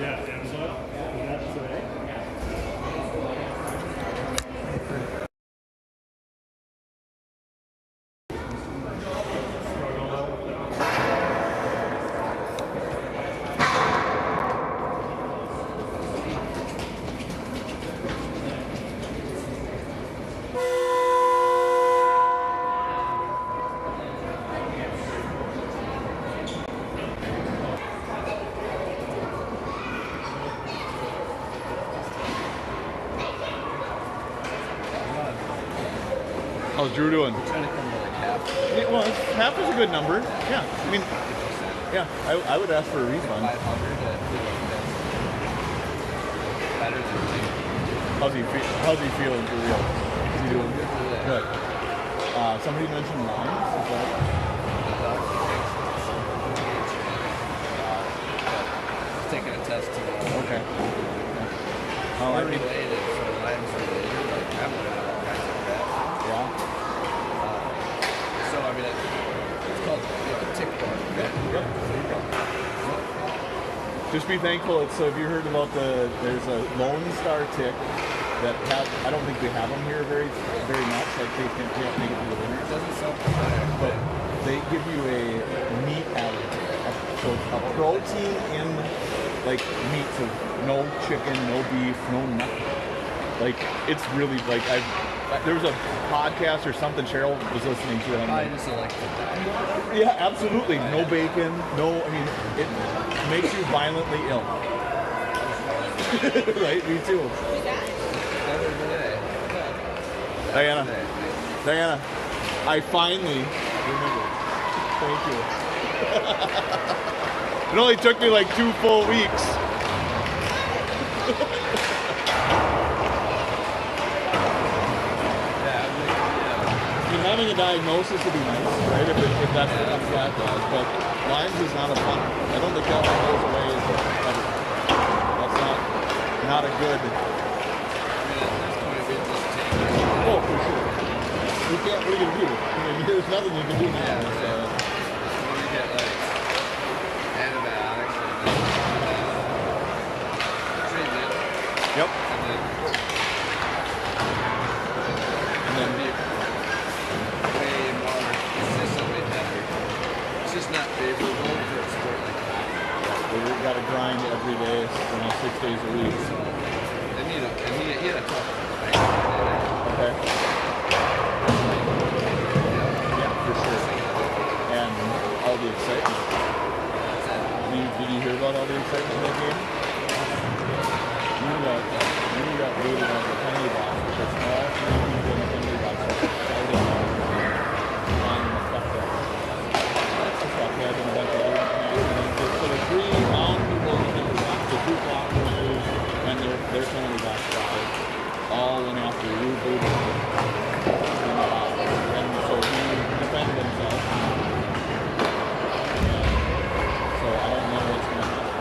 Yeah, and so that's today. How's Drew doing? Trying to come to like half. Yeah, well, half is a good number. Yeah, I mean, yeah, I would ask for a refund. 500 better than How's he feeling for real? Is he doing good for that. good? Somebody mentioned lines. Is that? He's taking a test tomorrow. Okay. They're related, so Lime's related, like happening to all kinds of crap. Yeah. So I mean, it's called a tick bar. Yep. Just be thankful. So have you heard about there's a Lone Star tick that I don't think they have them here very much. Like they can't make it through the winter. It doesn't sound familiar, But they give you a meat additive. So a protein in like meat, so no chicken, no beef, no nothing. Like it's really like there was a podcast or something Cheryl was listening to. And I just like to die. yeah, absolutely. No bacon. No, I mean it makes you violently ill. Right? Me too. Diana, I finally remembered. Thank you. It only took me like 2 full weeks. Having a diagnosis would be nice, right? If that's what comes back as. But Lyme's is not a fun. I don't think that one goes away ever. That's not a good. Oh, for sure. You can't. What are you gonna do? I mean, there's nothing you can do now. So. You get like antibiotics and treatment. Yep. And then be way more consistently better. It's just not favorable for a sport like that. We've got to grind every day, 6 days a week. So, and he had a tough fight. Okay. Yeah, for sure. And all the excitement. Did you hear about all the excitement in that game? You got booted on the penalty box because all 3 people in the penalty box are fighting on the fuck that. That's the fuck that in the back of the so the 3 round people in the penalty box, the 2 blockers, and their penalty box guys all went after you, booted him. And so he defended himself. So I don't know what's going to happen.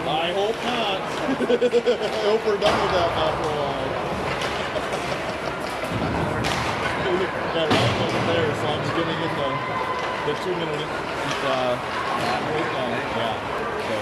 I hope not. I hope we're done with that now for a while. Yeah, Ryan wasn't there, so I'm giving him the 2-minute breakdown. Yeah. So.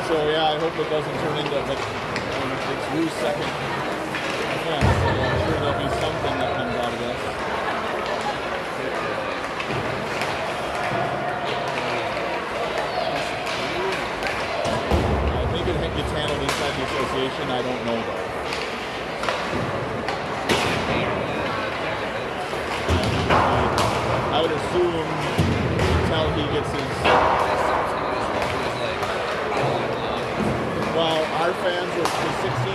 So yeah, I hope it doesn't turn into like it's Rue's second offense. So I'm sure there'll be something that comes out of this. I think it gets handled inside the association. I don't know though. I would assume until he gets his. Well, our fans were 16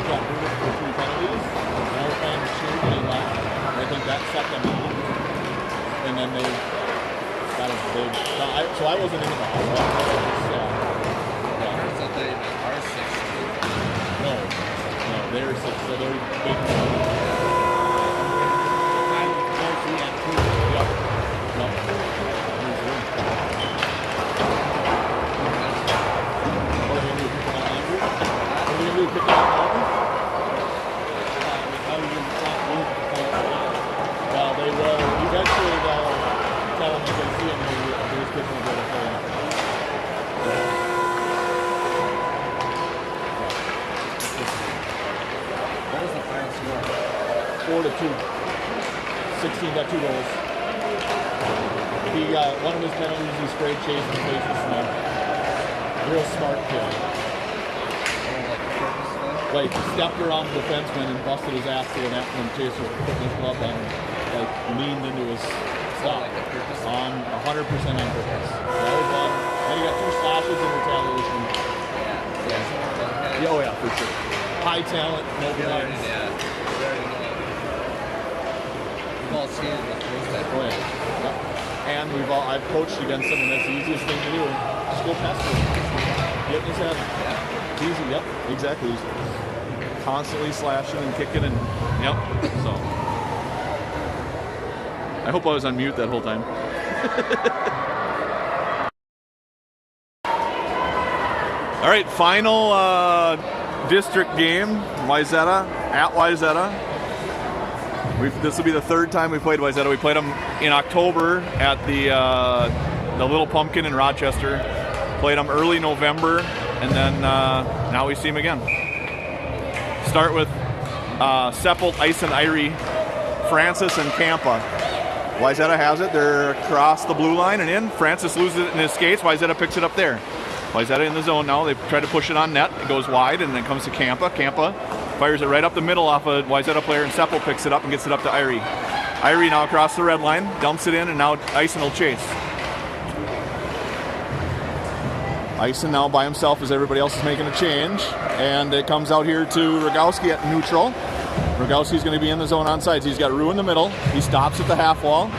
got booted for 3 penalties, and our fans cheered when he left. And I think that set them on. And then they got a big. So I wasn't in the box. So Our 16. No, they're 6. So they're big. I he had 3 16 got 2 goals. He got one of his penalties. He sprayed Chase and Chase was snug. Real smart kid. Like stepped around the defenseman and busted his ass to the net when Chase was putting his glove on, like leaned into his stop on 100% on purpose. That was one. Then he got 2 slashes in retaliation. Yeah, oh yeah, for sure. High talent, no guns. We've all seen it. Oh yeah. Yep. And I've coached against him, and that's the easiest thing to do. Just go past him. Get in his head. It's easy, yep, exactly. He's constantly slashing and kicking and, yep, so. I hope I was on mute that whole time. All right, final district game, Wayzata, at Wayzata. This will be the 3rd time we played Wayzata. We played them in October at the Little Pumpkin in Rochester. Played them early November, and then now we see them again. Start with Seppelt, Ice and Irie, Francis and Campa. Wayzata has it. They're across the blue line and in. Francis loses it in his skates. Wayzata picks it up there. Wayzata in the zone now. They try to push it on net. It goes wide, and then it comes to Campa. Campa fires it right up the middle off a Wayzata player, and Seppelt picks it up and gets it up to Irie. Irie now across the red line, dumps it in, and now Ison will chase. Ison now by himself as everybody else is making a change, and it comes out here to Rogowski at neutral. Rogowski's going to be in the zone on sides. He's got Rue in the middle. He stops at the half wall,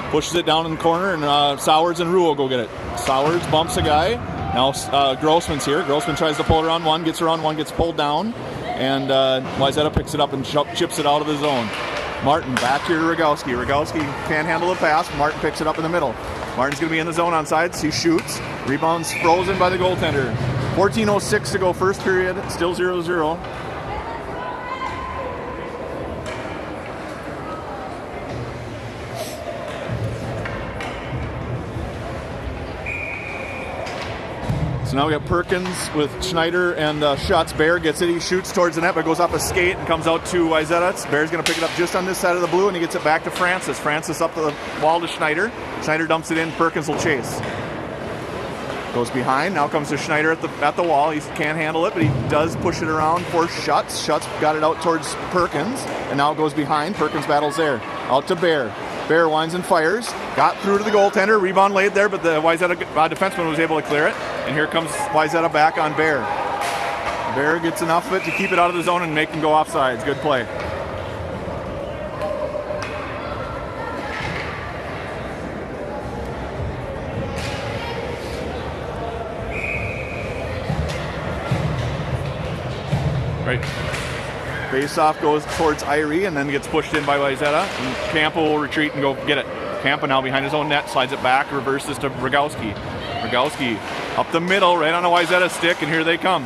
pushes it down in the corner, and Sowards and Rue will go get it. Sowards bumps a guy. Now Grossman's here. Grossman tries to pull it around one, gets pulled down, and Wayzata picks it up and chips it out of the zone. Martin back here to Rogowski. Rogowski can't handle the pass. Martin picks it up in the middle. Martin's going to be in the zone on sides. He shoots. Rebound's frozen by the goaltender. 14:06 to go first period. Still 0-0. So now we got Perkins with Schneider and Schutz. Bear gets it. He shoots towards the net, but goes off a skate and comes out to Wayzata. Bear's going to pick it up just on this side of the blue, and he gets it back to Francis. Francis up the wall to Schneider. Schneider dumps it in. Perkins will chase. Goes behind. Now comes to Schneider at the wall. He can't handle it, but he does push it around for Schutz. Schutz got it out towards Perkins, and now it goes behind. Perkins battles there. Out to Bear. Bear winds and fires. Got through to the goaltender. Rebound laid there, but the Wayzata defenseman was able to clear it. And here comes Wayzata back on Bear. Bear gets enough of it to keep it out of the zone and make him go offsides. Good play. Right. Face-off goes towards Irie and then gets pushed in by Wayzata. And Campa will retreat and go get it. Campa now behind his own net, slides it back, reverses to Rogowski. Rogowski up the middle, right on a Wayzata stick, and here they come.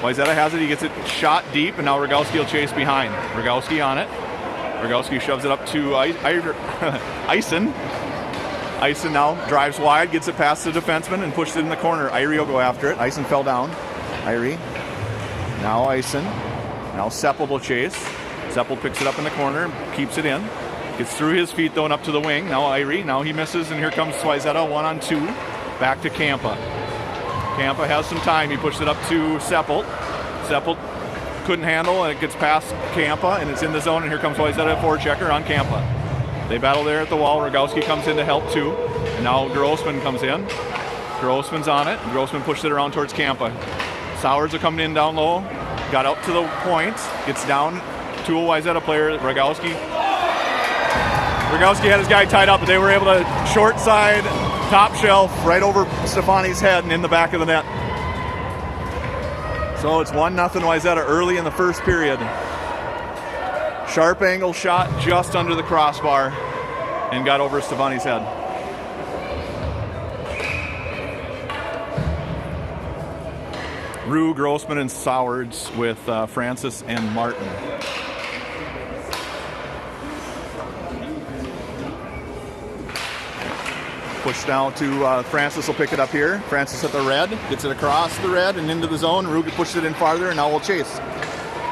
Wayzata has it, he gets it shot deep, and now Rogowski will chase behind. Rogowski on it. Rogowski shoves it up to Ison. Ison now drives wide, gets it past the defenseman, and pushes it in the corner. Irie will go after it. Ison fell down. Irie. Now Ison. Now Seppelt will chase. Seppelt picks it up in the corner, keeps it in. Gets through his feet though and up to the wing. Now Irie. Now he misses, and here comes Wayzata 1-on-2. Back to Campa. Campa has some time. He pushes it up to Seppelt. Seppelt couldn't handle, and it gets past Campa, and it's in the zone, and here comes Wayzata forechecker on Campa. They battle there at the wall. Rogowski comes in to help too. And now Grossman comes in. Grossman's on it. Grossman pushes it around towards Campa. Sowards are coming in down low. Got up to the point. Gets down to a Wayzata player. Rogowski had his guy tied up, but they were able to short side, top shelf, right over Stefani's head and in the back of the net. So it's 1-0 Wayzata early in the first period. Sharp angle shot just under the crossbar and got over Stefani's head. Rue, Grossman, and Sowards with Francis and Martin. Push down to Francis will pick it up here. Francis at the red, gets it across the red and into the zone. Rue pushes it in farther, and now we'll chase.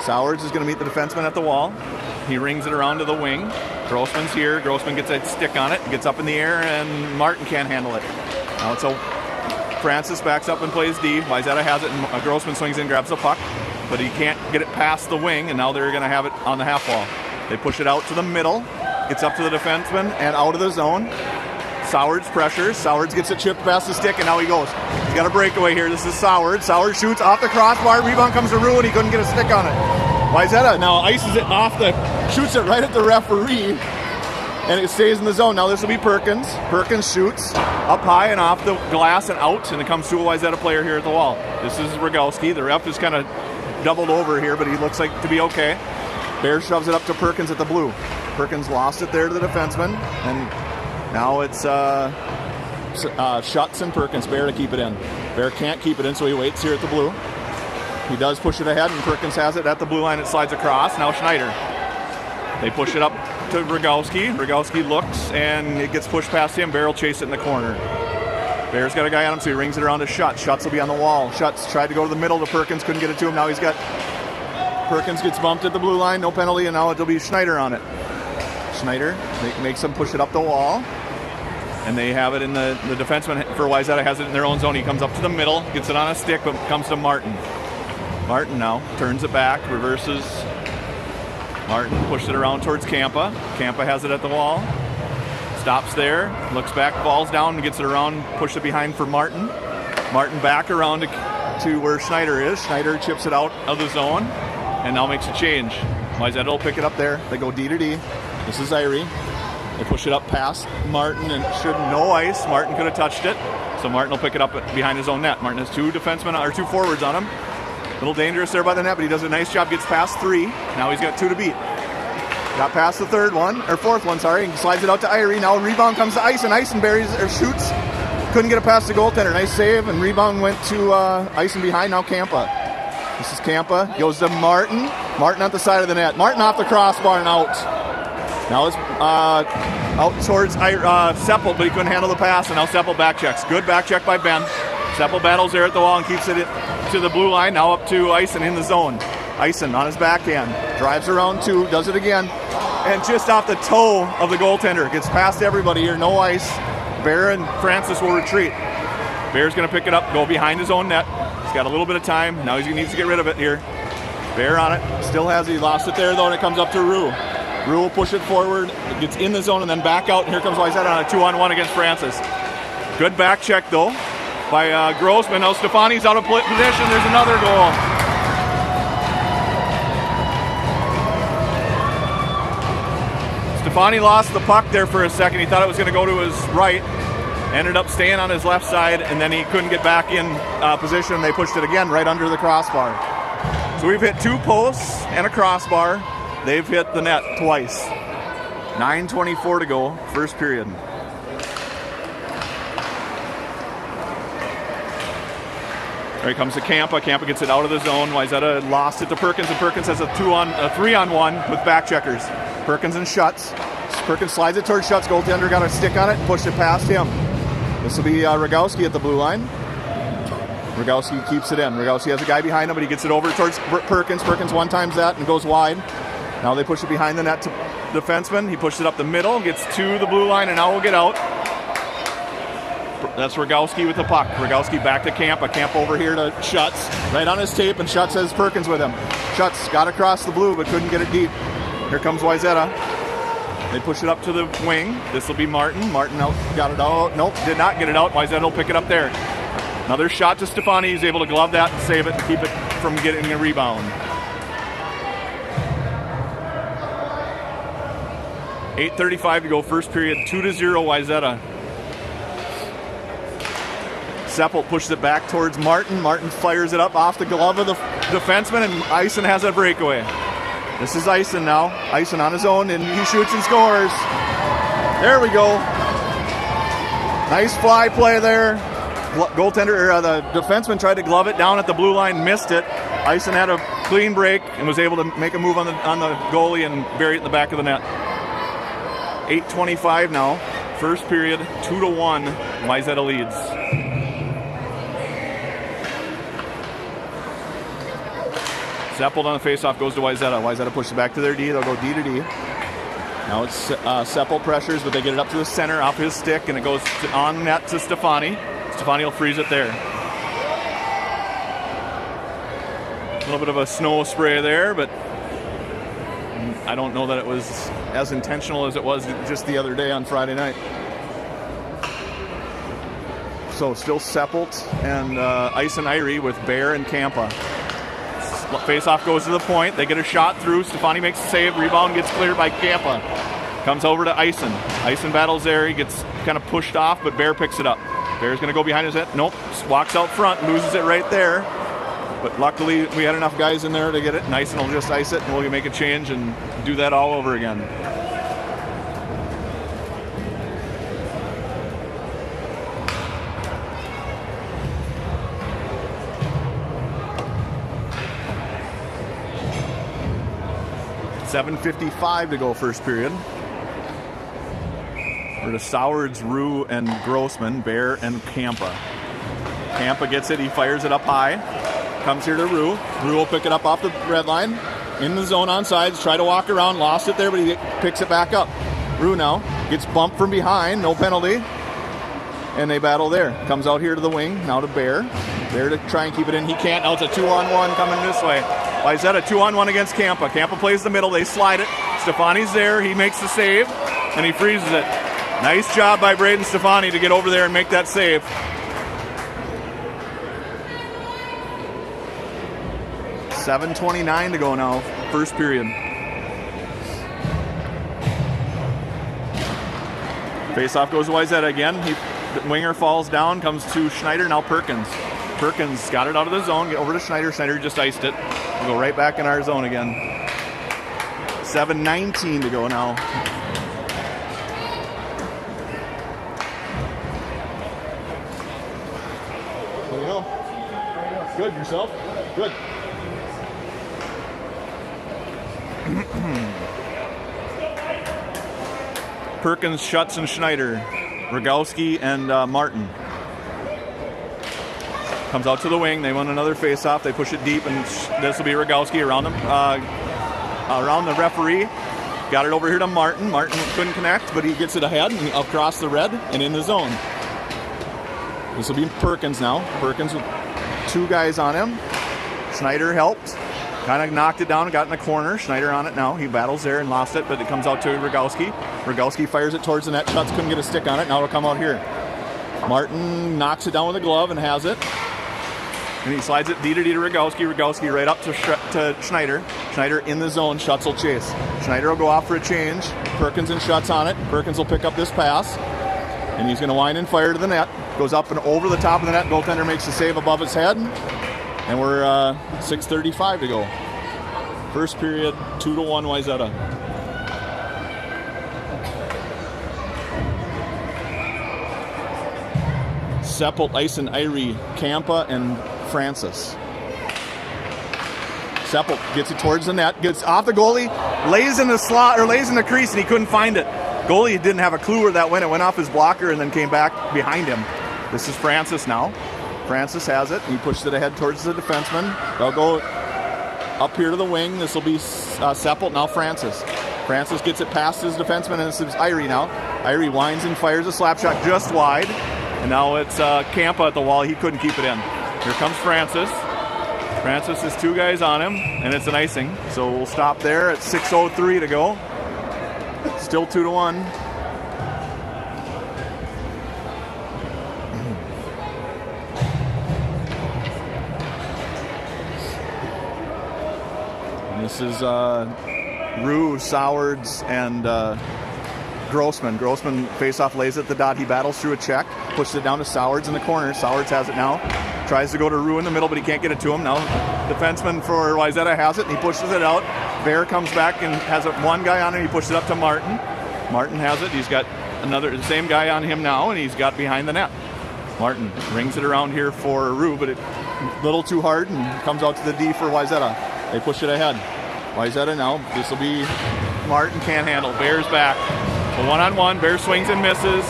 Sowards is going to meet the defenseman at the wall. He rings it around to the wing. Grossman's here. Grossman gets a stick on it, gets up in the air, and Martin can't handle it. Now it's a Francis backs up and plays D. Wayzata has it, and Grossman swings in, grabs the puck, but he can't get it past the wing, and now they're going to have it on the half wall. They push it out to the middle, gets up to the defenseman, and out of the zone. Sowards pressures. Sowards gets it chipped past the stick, and now he goes. He's got a breakaway here. This is Sowards. Sowards shoots off the crossbar. Rebound comes to Rue, and he couldn't get a stick on it. Wayzata now ices it off shoots it right at the referee, and it stays in the zone. Now this will be Perkins. Perkins shoots up high and off the glass and out, and it comes to a Wayzata player here at the wall. This is Rogowski. The ref is kind of doubled over here, but he looks like to be okay. Bear shoves it up to Perkins at the blue. Perkins lost it there to the defenseman, and now it's Schutz and Perkins. Bear to keep it in. Bear can't keep it in, so he waits here at the blue. He does push it ahead, and Perkins has it at the blue line. It slides across. Now Schneider. They push it up to Rogowski. Rogowski looks, and it gets pushed past him. Bear will chase it in the corner. Bear's got a guy on him, so he rings it around to Schutz. Schutz will be on the wall. Schutz tried to go to the middle to Perkins, couldn't get it to him. Now he's got Perkins gets bumped at the blue line, no penalty, and now it'll be Schneider on it. Schneider makes him push it up the wall, and they have it in the defenseman for Wayzata has it in their own zone. He comes up to the middle, gets it on a stick, but comes to Martin. Martin now turns it back, reverses. Martin pushed it around towards Campa. Campa has it at the wall. Stops there, looks back, falls down, and gets it around, push it behind for Martin. Martin back around to where Schneider is. Schneider chips it out of the zone, and now makes a change. Wayzata will pick it up there. They go D to D. This is Irie. They push it up past Martin, and should no ice. Martin could have touched it, so Martin will pick it up behind his own net. Martin has two forwards on him. A little dangerous there by the net, but he does a nice job. Gets past three. Now he's got two to beat. Got past the fourth one, and slides it out to Irie. Now rebound comes to Ison. Ison buries or shoots. Couldn't get it past the goaltender. Nice save, and rebound went to Ison behind. Now Campa. This is Campa. Goes to Martin. Martin at the side of the net. Martin off the crossbar and out. Now it's out towards Seppel, but he couldn't handle the pass, and now Seppel back checks. Good back check by Ben. Seppel battles there at the wall and keeps it to the blue line. Now up to Ison in the zone. Ison on his backhand. Drives around two, does it again. And just off the toe of the goaltender. Gets past everybody here, no ice. Bear and Francis will retreat. Bear's going to pick it up, go behind his own net. He's got a little bit of time. Now he needs to get rid of it here. Bear on it. Still has he lost it there, though, and it comes up to Rue. Rue will push it forward. It gets in the zone and then back out. And here comes Wayzata on a 2-on-1 against Francis. Good back check, though, by Grossman. Now Stefani's out of position. There's another goal. Stefani lost the puck there for a second. He thought it was going to go to his right. Ended up staying on his left side, and then he couldn't get back in position. They pushed it again right under the crossbar. So we've hit two posts and a crossbar. They've hit the net twice. 9:24 to go, first period. There he comes to Campa. Campa gets it out of the zone. Wayzata lost it to Perkins, and Perkins has a 3-on-1 with back checkers. Perkins and Schutz. Perkins slides it towards Schutz. Goaltender got a stick on it and pushed it past him. This will be Rogowski at the blue line. Rogowski keeps it in. Rogowski has a guy behind him, but he gets it over towards Perkins. Perkins one times that and goes wide. Now they push it behind the net to defenseman. He pushes it up the middle, gets to the blue line, and now we'll get out. That's Rogowski with the puck. Rogowski back to Campa. Campa over here to Schutz. Right on his tape, and Schutz has Perkins with him. Schutz got across the blue, but couldn't get it deep. Here comes Wayzata. They push it up to the wing. This will be Martin. Martin got it out. Nope, did not get it out. Wayzata will pick it up there. Another shot to Stefani. He's able to glove that and save it and keep it from getting a rebound. 8:35 to go, first period. 2-0 Wayzata. Seppel pushes it back towards Martin. Martin fires it up off the glove of the defenseman, and Ison has a breakaway. This is Ison now. Ison on his own, and he shoots and scores. There we go. Nice fly play there. Goaltender, or the defenseman tried to glove it down at the blue line, missed it. Ison had a clean break and was able to make a move on the goalie and bury it in the back of the net. 8:25 now. First period, 2-1. Wayzata leads. Seppelt on the faceoff goes to Wayzata. Wayzata pushes it back to their D. They'll go D to D. Now it's Seppelt pressures, but they get it up to the center off his stick, and it goes on net to Stefani. Stefani will freeze it there. A little bit of a snow spray there, but I don't know that it was as intentional as it was just the other day on Friday night. So still Seppelt and Ice and Irie with Bear and Kampa. Face-off goes to the point. They get a shot through. Stefani makes a save. Rebound gets cleared by Kampa. Comes over to Ison. Ison battles there. He gets kind of pushed off, but Bear picks it up. Bear's going to go behind his head. Nope. Walks out front. Loses it right there. But luckily, we had enough guys in there to get it. And Ison will just ice it, and we'll make a change and do that all over again. $7:55 to go first period. We're to Sowards, Rue, and Grossman, Bear, and Kampa. Kampa gets it. He fires it up high. Comes here to Rue. Rue will pick it up off the red line. In the zone on sides. Try to walk around. Lost it there, but he picks it back up. Rue now gets bumped from behind. No penalty. And they battle there. Comes out here to the wing. Now to Bear. Bear to try and keep it in. He can't. Now it's a 2-on-1 coming this way. Wayzata 2-on-1 against Kampa. Kampa plays the middle. They slide it. Stefani's there. He makes the save, and he freezes it. Nice job by Braden Stefani to get over there and make that save. $7:29 to go now, first period. Face-off goes to Wayzata again. The winger falls down, comes to Schneider, now Perkins. Perkins got it out of the zone, get over to Schneider. Schneider just iced it. We'll go right back in our zone again. 7:19 to go now. There you go. Good, yourself? Good. Perkins, Schutz, and Schneider. Rogowski and Martin. Comes out to the wing. They want another face-off. They push it deep, and this will be Rogowski around them, around the referee. Got it over here to Martin. Martin couldn't connect, but he gets it ahead and across the red and in the zone. This will be Perkins now. Perkins with two guys on him. Schneider helped. Kind of knocked it down and got in the corner. Schneider on it now. He battles there and lost it, but it comes out to Rogowski. Rogowski fires it towards the net. Schutz couldn't get a stick on it. Now it'll come out here. Martin knocks it down with a glove and has it. And he slides it D to Rogowski. Rogowski right up to Schneider. Schneider in the zone. Schutz will chase. Schneider will go off for a change. Perkins and Schutz on it. Perkins will pick up this pass. And he's going to wind and fire to the net. Goes up and over the top of the net. Goaltender makes the save above his head. And we're 6:35 to go. First period, 2-1 Wayzata. Seppelt, Ison, Irie, Kampa, and Francis. Seppelt gets it towards the net, gets off the goalie, lays in the slot or lays in the crease, and he couldn't find it. Goalie didn't have a clue where that went. It went off his blocker and then came back behind him. This is Francis now. Francis has it. He pushes it ahead towards the defenseman. They'll go up here to the wing. This will be Seppelt, now Francis. Francis gets it past his defenseman, and this is Irie now. Irie winds and fires a slap shot just wide. And now it's Kampa at the wall. He couldn't keep it in. Here comes Francis. Francis has two guys on him, and it's an icing. So we'll stop there at 6:03 to go. Still 2-1. This is Rue, Sowards, and Grossman. Grossman face-off, lays at the dot. He battles through a check, pushes it down to Sowards in the corner. Sowards has it now. Tries to go to Rue in the middle, but he can't get it to him. Now defenseman for Wayzata has it, and he pushes it out. Bear comes back and has one guy on him. He pushes it up to Martin. Martin has it. He's got the same guy on him now, and he's got behind the net. Martin rings it around here for Rue, but it's a little too hard, and comes out to the D for Wayzata. They push it ahead. Wayzata now. This will be Martin, can't handle. Bear's back. So one-on-one. Bear swings and misses,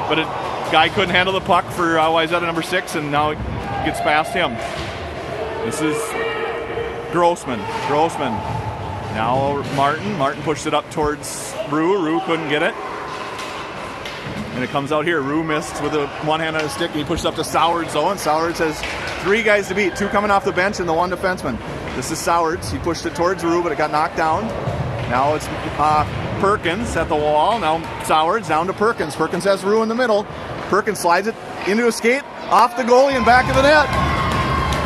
but a guy couldn't handle the puck for Wayzata number 6, and now it gets past him. This is Grossman. Now Martin pushed it up towards Rue couldn't get it. And it comes out here. Rue missed with a one hand on his stick. He pushed it up to Sowards though, and Sowards has 3 guys to beat. 2 coming off the bench and the 1 defenseman. This is Sowards. He pushed it towards Rue, but it got knocked down. Now it's Perkins at the wall. Now Sowards down to Perkins. Perkins has Rue in the middle. Perkins slides it into a skate, off the goalie and back of the net.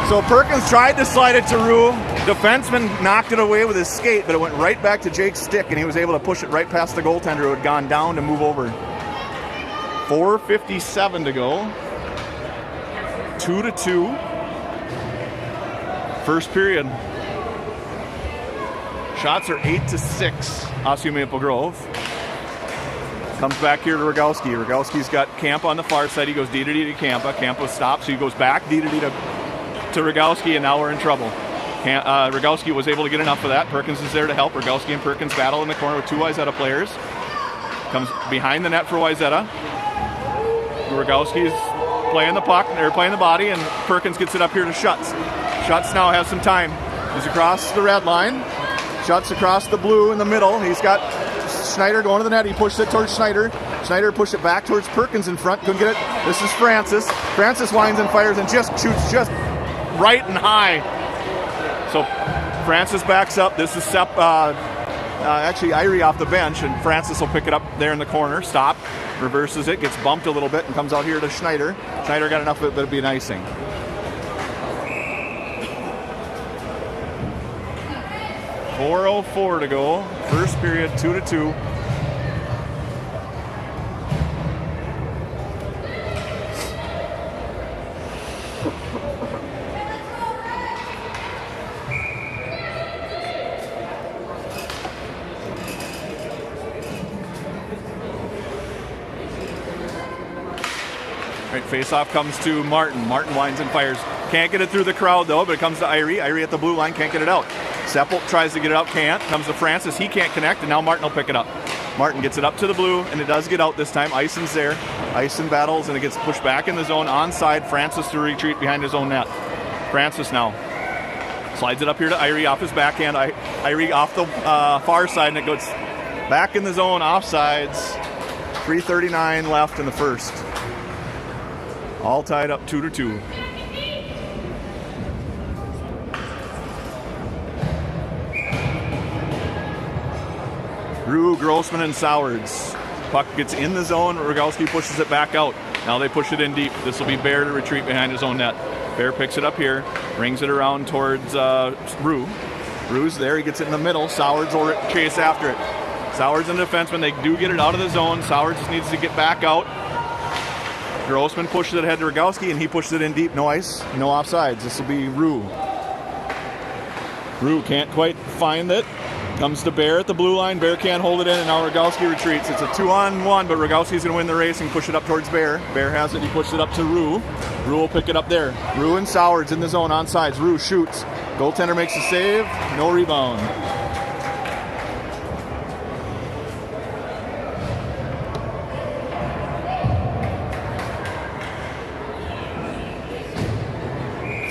So Perkins tried to slide it to Rue. Defenseman knocked it away with his skate, but it went right back to Jake's stick, and he was able to push it right past the goaltender who had gone down to move over. 4:57 to go. 2-2. First period. Shots are 8-6. Osseo Maple Grove. Comes back here to Rogowski. Rogowski's got Camp on the far side. He goes D-to-D to Campa. Campa stops, so he goes back D-to-D to Rogowski, and now we're in trouble. Rogowski was able to get enough of that. Perkins is there to help. Rogowski and Perkins battle in the corner with 2 Wayzata players. Comes behind the net for Wayzata. Rogowski's playing the puck, they're playing the body, and Perkins gets it up here to Schutz. Schutz now has some time. He's across the red line. Schutz across the blue in the middle. He's got Schneider going to the net. He pushed it towards Schneider. Schneider pushed it back towards Perkins in front. Couldn't get it. This is Francis. Francis winds and fires and just shoots just right and high. So Francis backs up. This is actually Irie off the bench, and Francis will pick it up there in the corner. Stop, reverses it, gets bumped a little bit, and comes out here to Schneider. Schneider got enough of it, but it'd be an icing. .404 to go. First period, 2-2. Face-off comes to Martin. Martin winds and fires. Can't get it through the crowd though, but it comes to Irie. Irie at the blue line, can't get it out. Seppel tries to get it out, can't. Comes to Francis, he can't connect, and now Martin will pick it up. Martin gets it up to the blue, and it does get out this time. Eisen there. Eisen battles, and it gets pushed back in the zone. Onside, Francis to retreat behind his own net. Francis now slides it up here to Irie off his backhand. Irie off the far side, and it goes back in the zone, offsides. 3:39 left in the first. All tied up 2-2. Rue, Grossman, and Sowards. Puck gets in the zone. Rogowski pushes it back out. Now they push it in deep. This will be Bear to retreat behind his own net. Bear picks it up here, rings it around towards Rue. Rue's there. He gets it in the middle. Sowards will chase after it. Sowards and the defenseman. They do get it out of the zone. Sowards just needs to get back out. Grossman pushes it ahead to Rogowski, and he pushes it in deep. No ice, no offsides. This will be Rue. Rue can't quite find it. Comes to Bear at the blue line. Bear can't hold it in, and now Rogowski retreats. It's a 2-on-1, but Rogowski's going to win the race and push it up towards Bear. Bear has it. He pushed it up to Rue. Rue will pick it up there. Rue and Sowards in the zone on sides. Rue shoots. Goaltender makes a save. No rebound.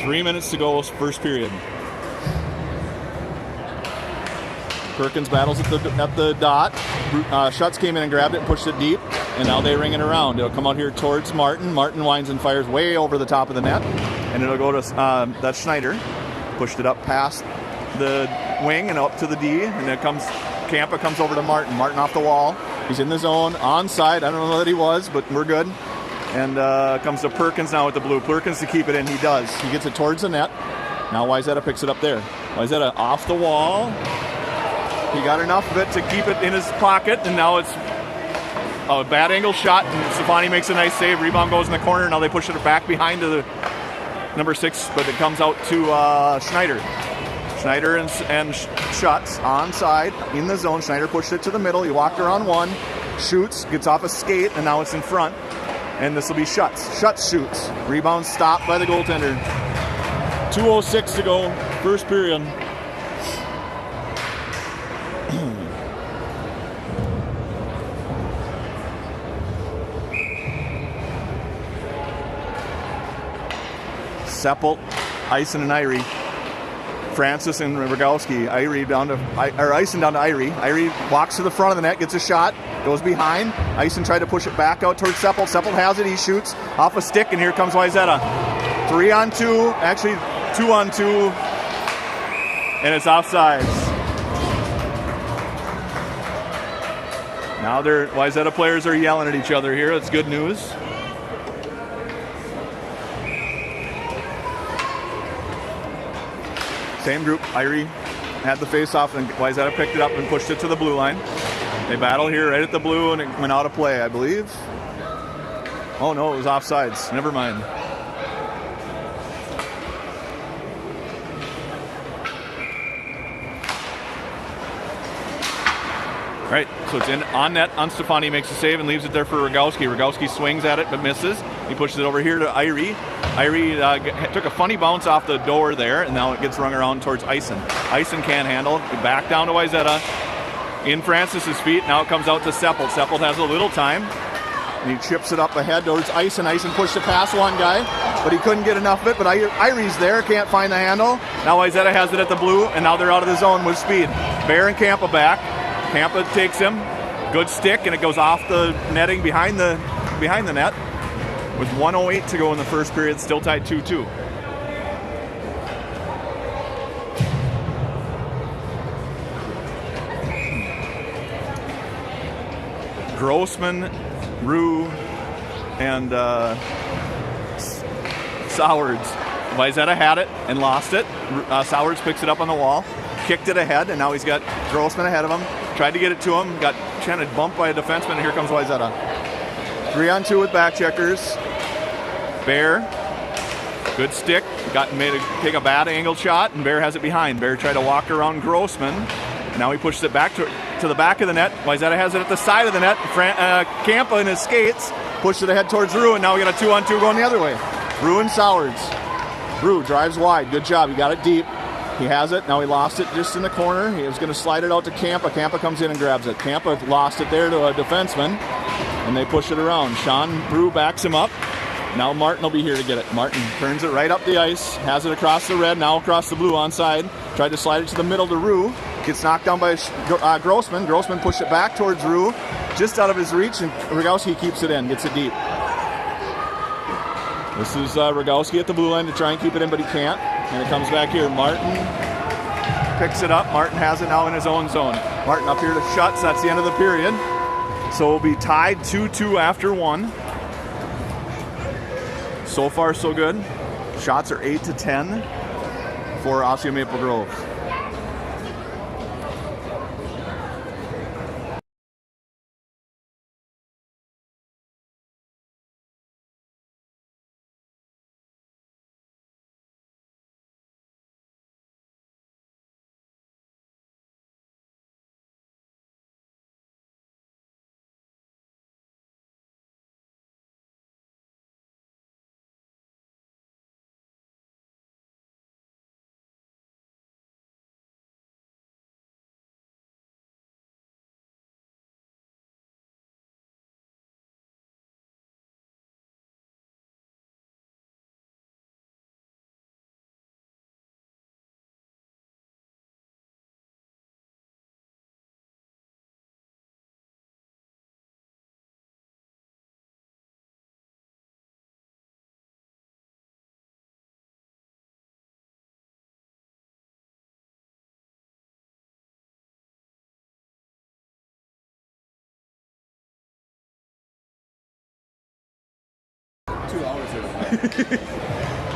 Three minutes to go, first period. Perkins battles at the dot. Schutz came in and grabbed it and pushed it deep, and now they ring it around. It'll come out here towards Martin. Martin winds and fires way over the top of the net, and it'll go to that's Schneider. Pushed it up past the wing and up to the D, and then Campa comes over to Martin. Martin off the wall. He's in the zone, onside. I don't know that he was, but we're good. And comes to Perkins now with the blue. Perkins to keep it in. He does. He gets it towards the net. Now Wayzata picks it up there. Wayzata off the wall. He got enough of it to keep it in his pocket, and now it's a bad angle shot, and Stefani makes a nice save. Rebound goes in the corner. Now they push it back behind to the number 6, but it comes out to Schneider. Schneider and Schutz onside in the zone. Schneider pushed it to the middle. He walked around one, shoots, gets off a skate, and now it's in front. And this will be Schutz. Schutz shoots. Rebound stopped by the goaltender. 2:06 to go, first period. Seppel, Eisen, and Irie. Francis and Rogowski. Irie down to, or Eisen down to Irie. Irie walks to the front of the net, gets a shot, goes behind. Eisen tried to push it back out towards Seppelt. Seppelt has it, he shoots off a stick, and here comes Wayzata. 3-on-2, actually 2-on-2, and it's offsides. Now Wayzata players are yelling at each other here. That's good news. Same group. Irie had the face-off, and Wayzata picked it up and pushed it to the blue line. They battle here right at the blue, and it went out of play, I believe. Oh no, it was offsides. Never mind. All right, so it's in on net. Stefani makes a save and leaves it there for Rogowski. Rogowski swings at it but misses. He pushes it over here to Irie. Irie took a funny bounce off the door there, and now it gets rung around towards Eisen. Eisen can't handle. Back down to Wayzata. In Francis's feet. Now it comes out to Seppelt. Seppelt has a little time, and he chips it up ahead towards Eisen. Eisen pushed it past one guy, but he couldn't get enough of it. But Irie's there, can't find the handle. Now Wayzata has it at the blue, and now they're out of the zone with speed. Bear and Campa back. Campa takes him, good stick, and it goes off the netting behind the net. With 1:08 to go in the first period, still tied 2-2. Grossman, Rue, and Sowards. Wayzata had it and lost it. Sowards picks it up on the wall, kicked it ahead, and now he's got Grossman ahead of him. Tried to get it to him, got trying to bump by a defenseman, and here comes Wayzata. 3-on-2 with back checkers. Bear, good stick, take a bad angled shot, and Bear has it behind. Bear tried to walk around Grossman. Now he pushes it back to the back of the net. Wayzata has it at the side of the net. Campa in his skates pushed it ahead towards Rue, and now we got a 2-on-2 going the other way. Rue and Sowards. Rue drives wide, good job, he got it deep. He has it. Now he lost it just in the corner. He was going to slide it out to Campa. Campa comes in and grabs it. Campa lost it there to a defenseman, and they push it around. Sean Rue backs him up. Now Martin will be here to get it. Martin turns it right up the ice, has it across the red, now across the blue onside. Tried to slide it to the middle to Rue. Gets knocked down by Grossman. Grossman pushed it back towards Rue, just out of his reach, and Rogowski keeps it in, gets it deep. This is Rogowski at the blue line to try and keep it in, but he can't. And it comes back here. Martin picks it up. Martin has it now in his own zone. Martin up here to Schutz. That's the end of the period. So we'll be tied 2-2 after one. So far, so good. Shots are 8-10 for Osseo Maple Grove.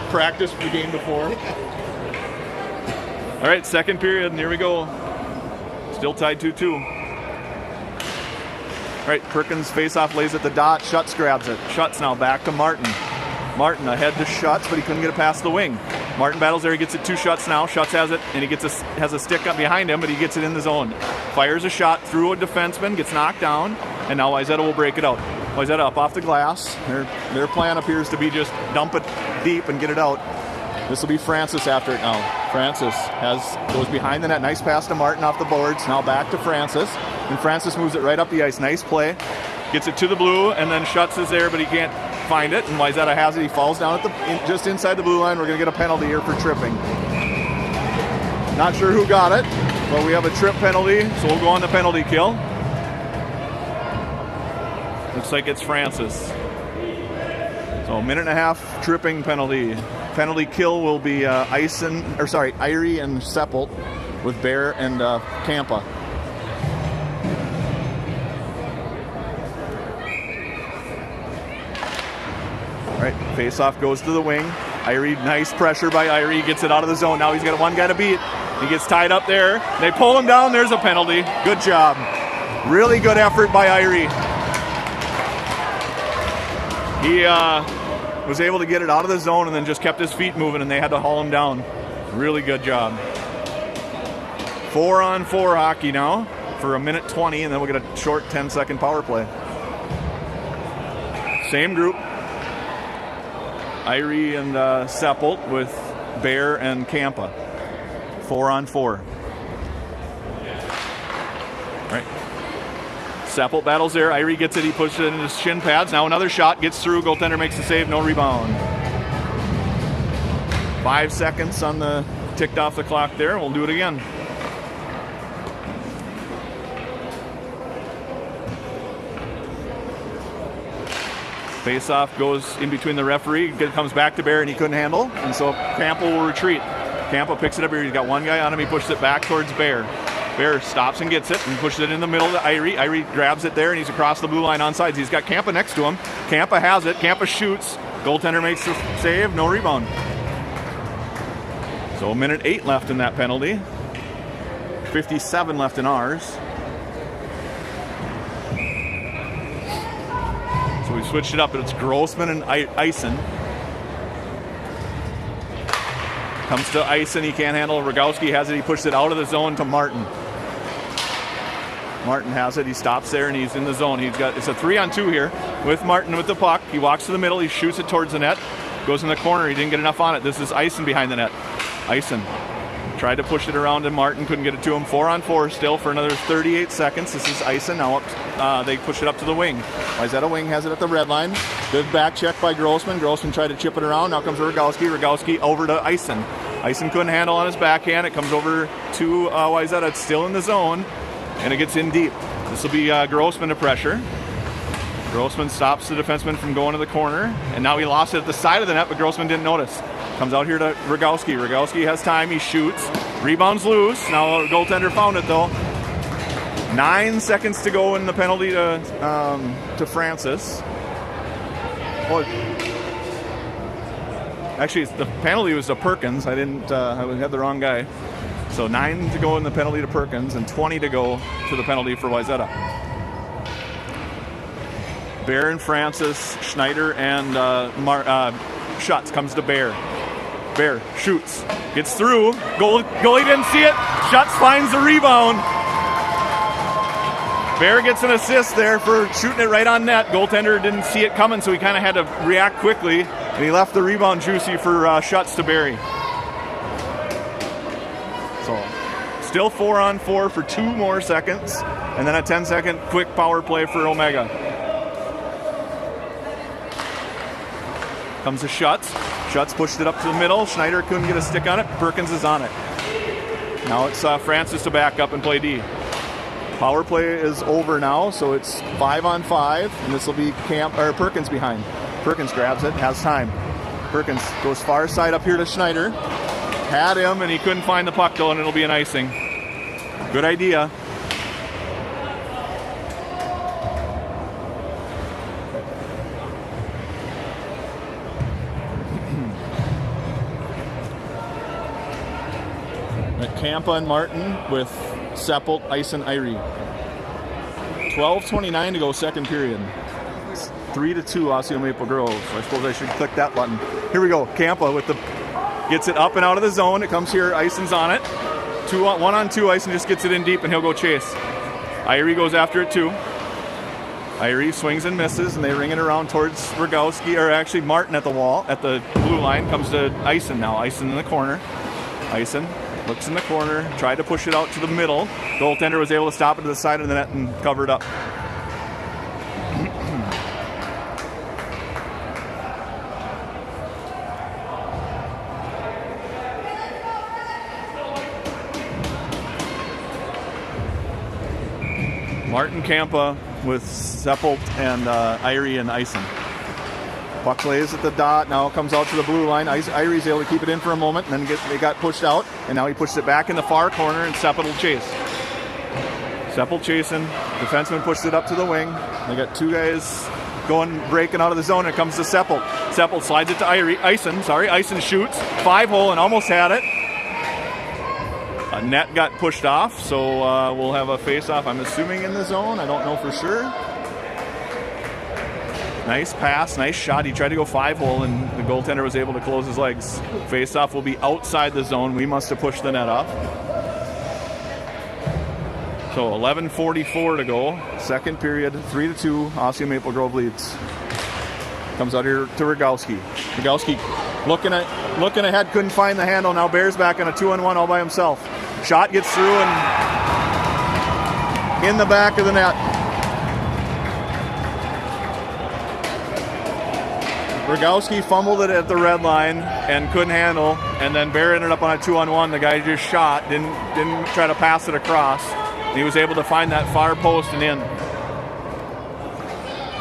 Practice for the game before. All right, second period, and here we go. Still tied 2-2. All right, Perkins face-off lays at the dot. Schutz grabs it. Schutz now back to Martin. Martin ahead to Schutz, but he couldn't get it past the wing. Martin battles there. He gets it to Schutz now. Schutz has it, and he has a stick up behind him, but he gets it in the zone. Fires a shot through a defenseman, gets knocked down, and now Wayzata will break it out. Wayzata up off the glass. Their plan appears to be just dump it deep and get it out. This will be Francis after it now. Francis goes behind the net. Nice pass to Martin off the boards. Now back to Francis. And Francis moves it right up the ice. Nice play. Gets it to the blue, and then Schutz is there, but he can't find it. And Wayzata has it. He falls down just inside the blue line. We're going to get a penalty here for tripping. Not sure who got it, but we have a trip penalty, so we'll go on the penalty kill. Looks like it's Francis. So a minute and a half tripping penalty. Penalty kill will be Irie and Seppelt with Bear and Kampa. All right, face-off goes to the wing. Irie, nice pressure by Irie, gets it out of the zone. Now he's got one guy to beat. He gets tied up there. They pull him down. There's a penalty. Good job. Really good effort by Irie. He was able to get it out of the zone and then just kept his feet moving, and they had to haul him down. Really good job. 4-on-4 hockey now for a minute 20, and then we'll get a short 10-second power play. Same group. Irie and Seppelt with Bear and Kampa. 4-on-4. Right. Seppelt battles there. Irie gets it. He pushes it into his shin pads. Now another shot gets through. Goaltender makes the save. No rebound. 5 seconds on the ticked off the clock there. We'll do it again. Face-off goes in between the referee. It comes back to Bear, and he couldn't handle. And so Kampa will retreat. Kampa picks it up here. He's got one guy on him. He pushes it back towards Bear. Bear stops and gets it and pushes it in the middle to Irie. Irie grabs it there, and he's across the blue line on sides. He's got Kampa next to him. Kampa has it. Kampa shoots. Goaltender makes the save. No rebound. So a minute 8 left in that penalty. 57 left in ours. So we switched it up, but it's Grossman and Eisen. Comes to Eisen, he can't handle it. Rogowski has it, he pushes it out of the zone to Martin. Martin has it, he stops there and he's in the zone. It's a 3-on-2 here with Martin with the puck. He walks to the middle, he shoots it towards the net, goes in the corner, he didn't get enough on it. This is Eisen behind the net. Eisen tried to push it around to Martin, couldn't get it to him. 4-on-4 still for another 38 seconds. This is Eisen now up. They push it up to the wing. Wayzata wing has it at the red line. Good back check by Grossman. Grossman tried to chip it around. Now comes Rogowski. Rogowski over to Eisen. Eisen couldn't handle on his backhand. It comes over to Wayzata. It's still in the zone, and it gets in deep. This will be Grossman to pressure. Grossman stops the defenseman from going to the corner, and now he lost it at the side of the net, but Grossman didn't notice. Comes out here to Rogowski. Rogowski has time. He shoots. Rebounds loose. Now goaltender found it, though. 9 seconds to go in the penalty to Francis. Oh, actually, the penalty was to Perkins. I had the wrong guy. So 9 to go in the penalty to Perkins and 20 to go to the penalty for Wayzata. Bear and Francis, Schneider and Schutz comes to Bear. Bear shoots, gets through. Goalie didn't see it. Schutz finds the rebound. Bear gets an assist there for shooting it right on net. Goaltender didn't see it coming, so he kind of had to react quickly, and he left the rebound juicy for Schutz to bury. So still 4-on-4 for 2 more seconds, and then a 10-second quick power play for Omega. Comes to Schutz. Schutz pushed it up to the middle. Schneider couldn't get a stick on it. Perkins is on it. Now it's Francis to back up and play D. Power play is over now, so it's 5-on-5, and this will be Perkins behind. Perkins grabs it, has time. Perkins goes far side up here to Schneider. Had him, and he couldn't find the puck, though, and it'll be an icing. Good idea. Kampa and Martin with Seppelt, Eisen, Irie. 12:29 to go, second period. It's 3-2 Osseo Maple Grove. So I suppose I should click that button. Here we go. Kampa gets it up and out of the zone. It comes here. Eisen's on it. 1-on-2. Eisen just gets it in deep, and he'll go chase. Irie goes after it too. Irie swings and misses, and they ring it around towards Rogowski, or actually Martin at the wall, at the blue line. Comes to Eisen now. Eisen in the corner. Eisen looks in the corner, tried to push it out to the middle. Goaltender was able to stop it to the side of the net and cover it up. Martin Kampa with Seppelt and Irie and Eisen. Puck lays at the dot, now comes out to the blue line. Irie's able to keep it in for a moment, and then they got pushed out, and now he pushed it back in the far corner, and Seppelt will chase. Seppelt chasing, defenseman pushed it up to the wing. They got two guys breaking out of the zone, and it comes to Seppelt. Seppelt slides it to Eisen shoots, 5-hole, and almost had it. A net got pushed off, so we'll have a face-off, I'm assuming, in the zone. I don't know for sure. Nice pass, nice shot. He tried to go 5-hole, and the goaltender was able to close his legs. Face-off will be outside the zone. We must have pushed the net off. So 11:44 to go. Second period, 3-2. Osseo Maple Grove leads. Comes out here to Rogowski. Rogowski looking ahead, couldn't find the handle. Now Bears back on a 2-on-1 all by himself. Shot gets through and in the back of the net. Rogowski fumbled it at the red line and couldn't handle, and then Bear ended up on a 2-on-1. The guy just shot, didn't try to pass it across. He was able to find that far post and in.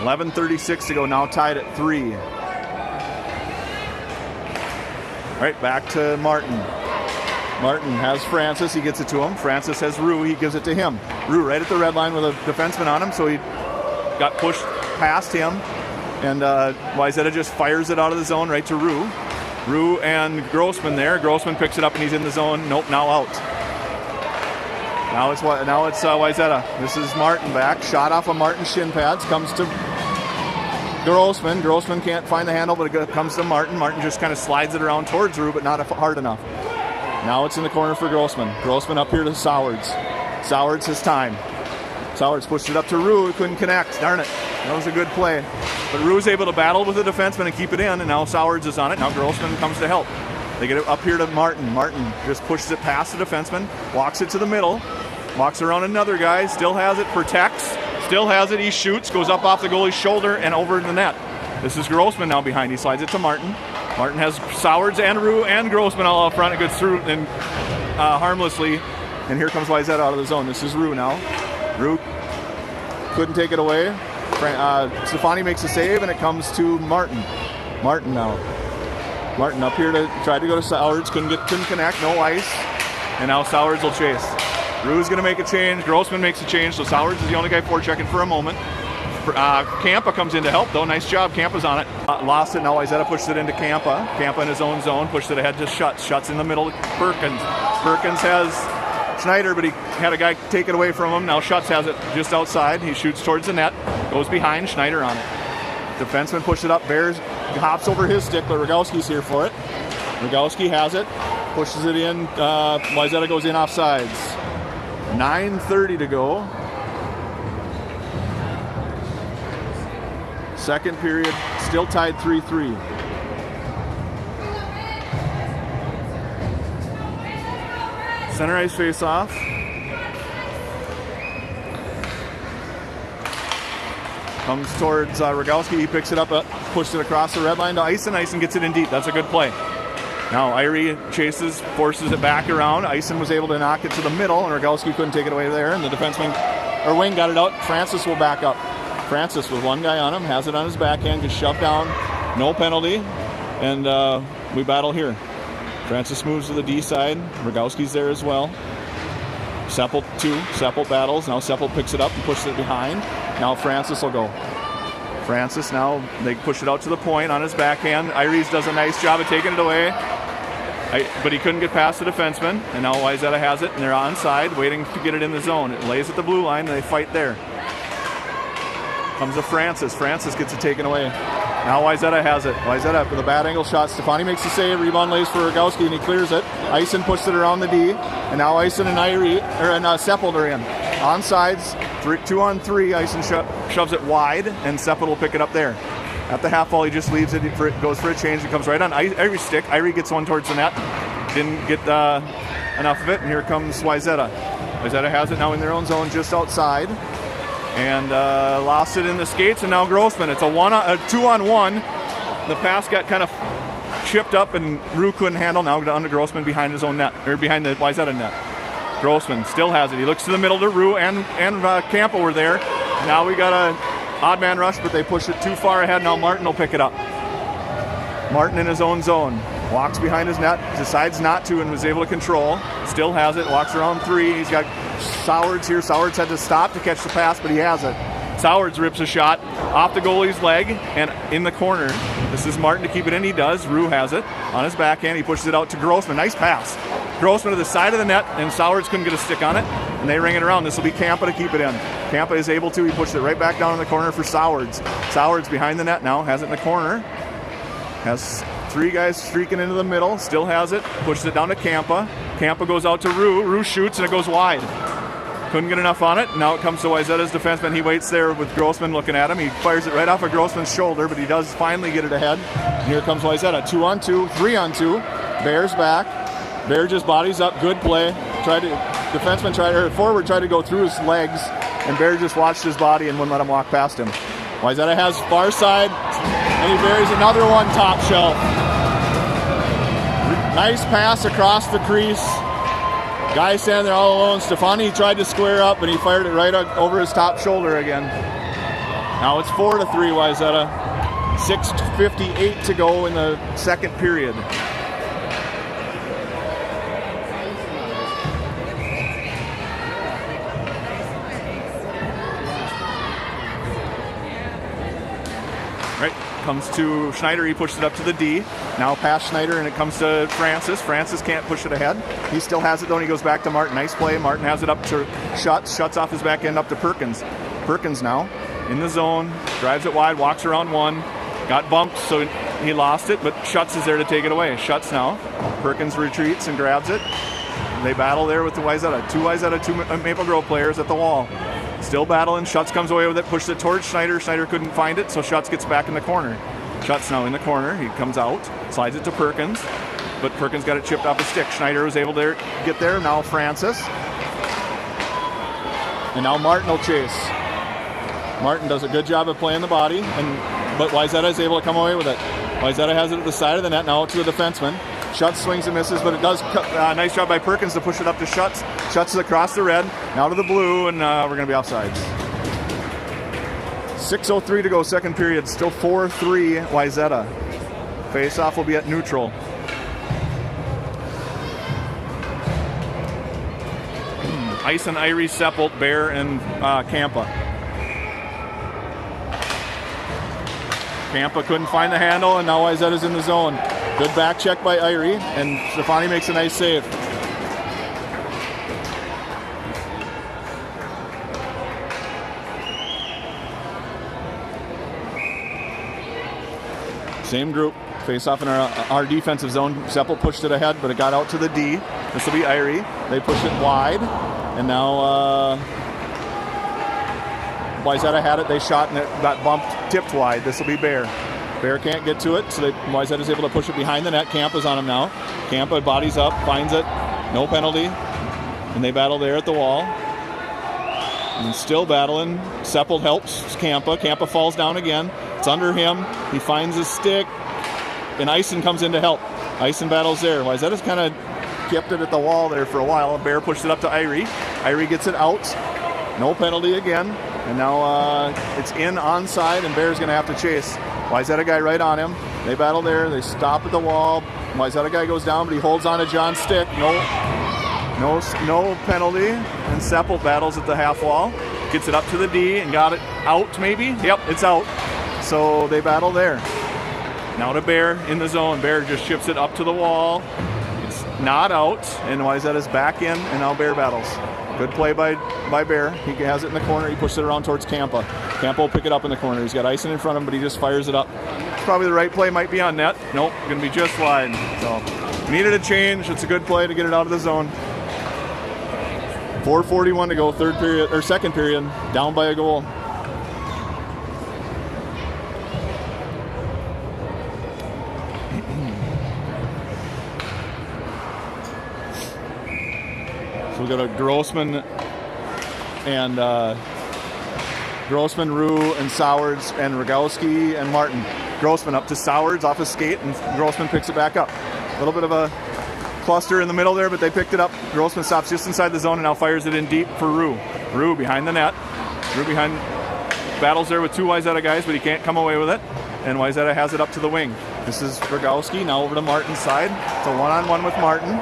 11:36 to go, now tied at 3. All right, back to Martin. Martin has Francis, he gets it to him. Francis has Rue, he gives it to him. Rue right at the red line with a defenseman on him, so he got pushed past him. And Wayzata just fires it out of the zone right to Rue. Rue and Grossman there. Grossman picks it up and he's in the zone. Nope, now out. Now it's Wayzata. This is Martin back. Shot off of Martin's shin pads. Comes to Grossman. Grossman can't find the handle, but it comes to Martin. Martin just kind of slides it around towards Rue, but not hard enough. Now it's in the corner for Grossman. Grossman up here to Sowards. Sowards his time. Sowards pushed it up to Rue. Couldn't connect. Darn it. That was a good play. But Rue's able to battle with the defenseman and keep it in, and now Sowards is on it. Now Grossman comes to help. They get it up here to Martin. Martin just pushes it past the defenseman, walks it to the middle, walks around another guy, still has it, protects, still has it, he shoots, goes up off the goalie's shoulder and over the net. This is Grossman now behind. He slides it to Martin. Martin has Sowards and Rue and Grossman all up front. It gets through and harmlessly. And here comes Wayzata out of the zone. This is Rue now. Rue couldn't take it away. Stefani makes a save, and it comes to Martin. Martin now. Martin up here to try to go to Sowards. Couldn't connect. No ice. And now Sowards will chase. Rue's going to make a change. Grossman makes a change. So Sowards is the only guy forechecking for a moment. Kampa comes in to help, though. Nice job. Kampa's on it. Lost it. Now Wayzata pushed it into Kampa. Kampa in his own zone. Pushed it ahead to Schutz. Schutz in the middle. Perkins. Perkins has Schneider, but he had a guy take it away from him. Now Schutz has it just outside. He shoots towards the net. Goes behind. Schneider on it. Defenseman pushed it up. Bears hops over his stick, but Rogowski's here for it. Rogowski has it. Pushes it in. Wayzata goes in offsides. 9:30 to go. Second period, still tied 3-3. Center ice face-off. Comes towards Rogowski. He picks it up, pushes it across the red line to Eisen. Eisen gets it in deep. That's a good play. Now Irie chases, forces it back around. Eisen was able to knock it to the middle, and Rogowski couldn't take it away there. And the defenseman, or wing, got it out. Francis will back up. Francis with one guy on him, has it on his backhand, gets shoved down. No penalty, and we battle here. Francis moves to the D side. Rogowski's there as well. Seppelt Seppelt battles. Now Seppelt picks it up and pushes it behind. Now Francis will go. Francis now, they push it out to the point on his backhand. Iries does a nice job of taking it away. But he couldn't get past the defenseman. And now Wayzata has it, and they're onside, waiting to get it in the zone. It lays at the blue line, and they fight there. Comes to Francis. Francis gets it taken away. Now Wayzata has it. Wayzata with a bad angle shot. Stefani makes the save. Rebound lays for Rogowski, and he clears it. Eisen pushes it around the D. And now Eisen and Seppelt are in. On sides, 2-on-3. Eisen shoves it wide, and Seppelt will pick it up there. At the half wall, he just leaves it. It goes for a change. It comes right on Irie's stick. Irie gets one towards the net. Didn't get enough of it, and here comes Wayzata. Wayzata has it now in their own zone just outside. And lost it in the skates, and now Grossman. It's a 2-on-1. The pass got kind of chipped up, and Rue couldn't handle. Now down to Grossman behind his own net, or behind the Wayzata net. Grossman still has it. He looks to the middle to Rue and Campa were there. Now we got a odd man rush, but they push it too far ahead. Now Martin will pick it up. Martin in his own zone. Walks behind his net, decides not to, and was able to control. Still has it, walks around 3. He's got Sowards here. Sowards had to stop to catch the pass, but he has it. Sowards rips a shot off the goalie's leg and in the corner. This is Martin to keep it in. He does. Rue has it on his backhand. He pushes it out to Grossman. Nice pass. Grossman to the side of the net, and Sowards couldn't get a stick on it, and they ring it around. This will be Campa to keep it in. Campa is able to. He pushes it right back down in the corner for Sowards. Sowards behind the net now, has it in the corner. Has 3 guys streaking into the middle, still has it, pushes it down to Campa. Campa goes out to Rue. Rue shoots, and it goes wide. Couldn't get enough on it. Now it comes to Wayzata's defenseman. He waits there with Grossman looking at him. He fires it right off of Grossman's shoulder, but he does finally get it ahead. And here comes Wayzata. 2-on-2, 3-on-2. Bear's back. Bear just bodies up. Good play. Forward tried to go through his legs, and Bear just watched his body and wouldn't let him walk past him. Wayzata has far side, and he buries another one top shelf. Nice pass across the crease. Guy standing there all alone. Stefani tried to square up, and he fired it right over his top shoulder again. Now it's 4-3 Wayzata. 6:58 to go in the second period. Right, comes to Schneider. He pushed it up to the D. Now past Schneider, and it comes to Francis. Francis can't push it ahead. He still has it though, and he goes back to Martin. Nice play. Martin has it up to Schutz. Schutz off his back end up to Perkins. Perkins now in the zone, drives it wide, walks around 1. Got bumped, so he lost it, but Schutz is there to take it away. Schutz now. Perkins retreats and grabs it. They battle there with the Wayzata. 2 Maple Grove players at the wall. Still battling. Schutz comes away with it, pushes it towards Schneider. Schneider couldn't find it, so Schutz gets back in the corner. Schutz now in the corner. He comes out, slides it to Perkins, but Perkins got it chipped off his stick. Schneider was able to get there. Now Francis. And now Martin will chase. Martin does a good job of playing the body, but Wayzata is able to come away with it. Wayzata has it at the side of the net now to the defenseman. Schutz swings and misses, but it does nice job by Perkins to push it up to Schutz. Schutz is across the red, now to the blue, and we're going to be offsides. 6:03 to go, second period. Still 4-3 Wayzata. Face-off will be at neutral. Ice and Irie, Seppelt, Bear, and Campa. Campa couldn't find the handle, and now Wayzata's in the zone. Good back check by Irie, and Stefani makes a nice save. Same group, face off in our defensive zone. Seppelt pushed it ahead, but it got out to the D. This will be Irie. They push it wide, and now Wayzata had it. They shot, and it got bumped, tipped wide. This will be Bear. Bear can't get to it, so Wayzata is able to push it behind the net. Campa's on him now. Campa bodies up, finds it, no penalty, and they battle there at the wall. And still battling. Seppelt helps Campa. Campa falls down again. It's under him. He finds his stick, and Ison comes in to help. Ison battles there. Wayzata's kind of kept it at the wall there for a while. Bear pushed it up to Irie. Irie gets it out. No penalty again. And now it's in onside, and Bear's going to have to chase. Wayzata guy right on him. They battle there. They stop at the wall. Wayzata guy goes down, but he holds on to John's stick. No penalty. And Seppelt battles at the half wall. Gets it up to the D and got it out maybe. Yep, it's out. So they battle there. Now to Bear in the zone. Bear just chips it up to the wall. It's not out, and Wayzata's back in, and now Bear battles. Good play by Bear. He has it in the corner. He pushes it around towards Campa. Campa will pick it up in the corner. He's got Ison in front of him, but he just fires it up. Probably the right play. Might be on net. Nope, going to be just wide. So needed a change. It's a good play to get it out of the zone. 4:41 to go, second period. Down by a goal. So we got a Grossman and Grossman, Rue, and Sowards, and Rogowski, and Martin. Grossman up to Sowards off his skate, and Grossman picks it back up. A little bit of a cluster in the middle there, but they picked it up. Grossman stops just inside the zone and now fires it in deep for Rue. Rue behind the net. Rue behind, battles there with two Wayzata guys, but he can't come away with it. And Wayzata has it up to the wing. This is Rogowski, now over to Martin's side. It's a one-on-one with Martin.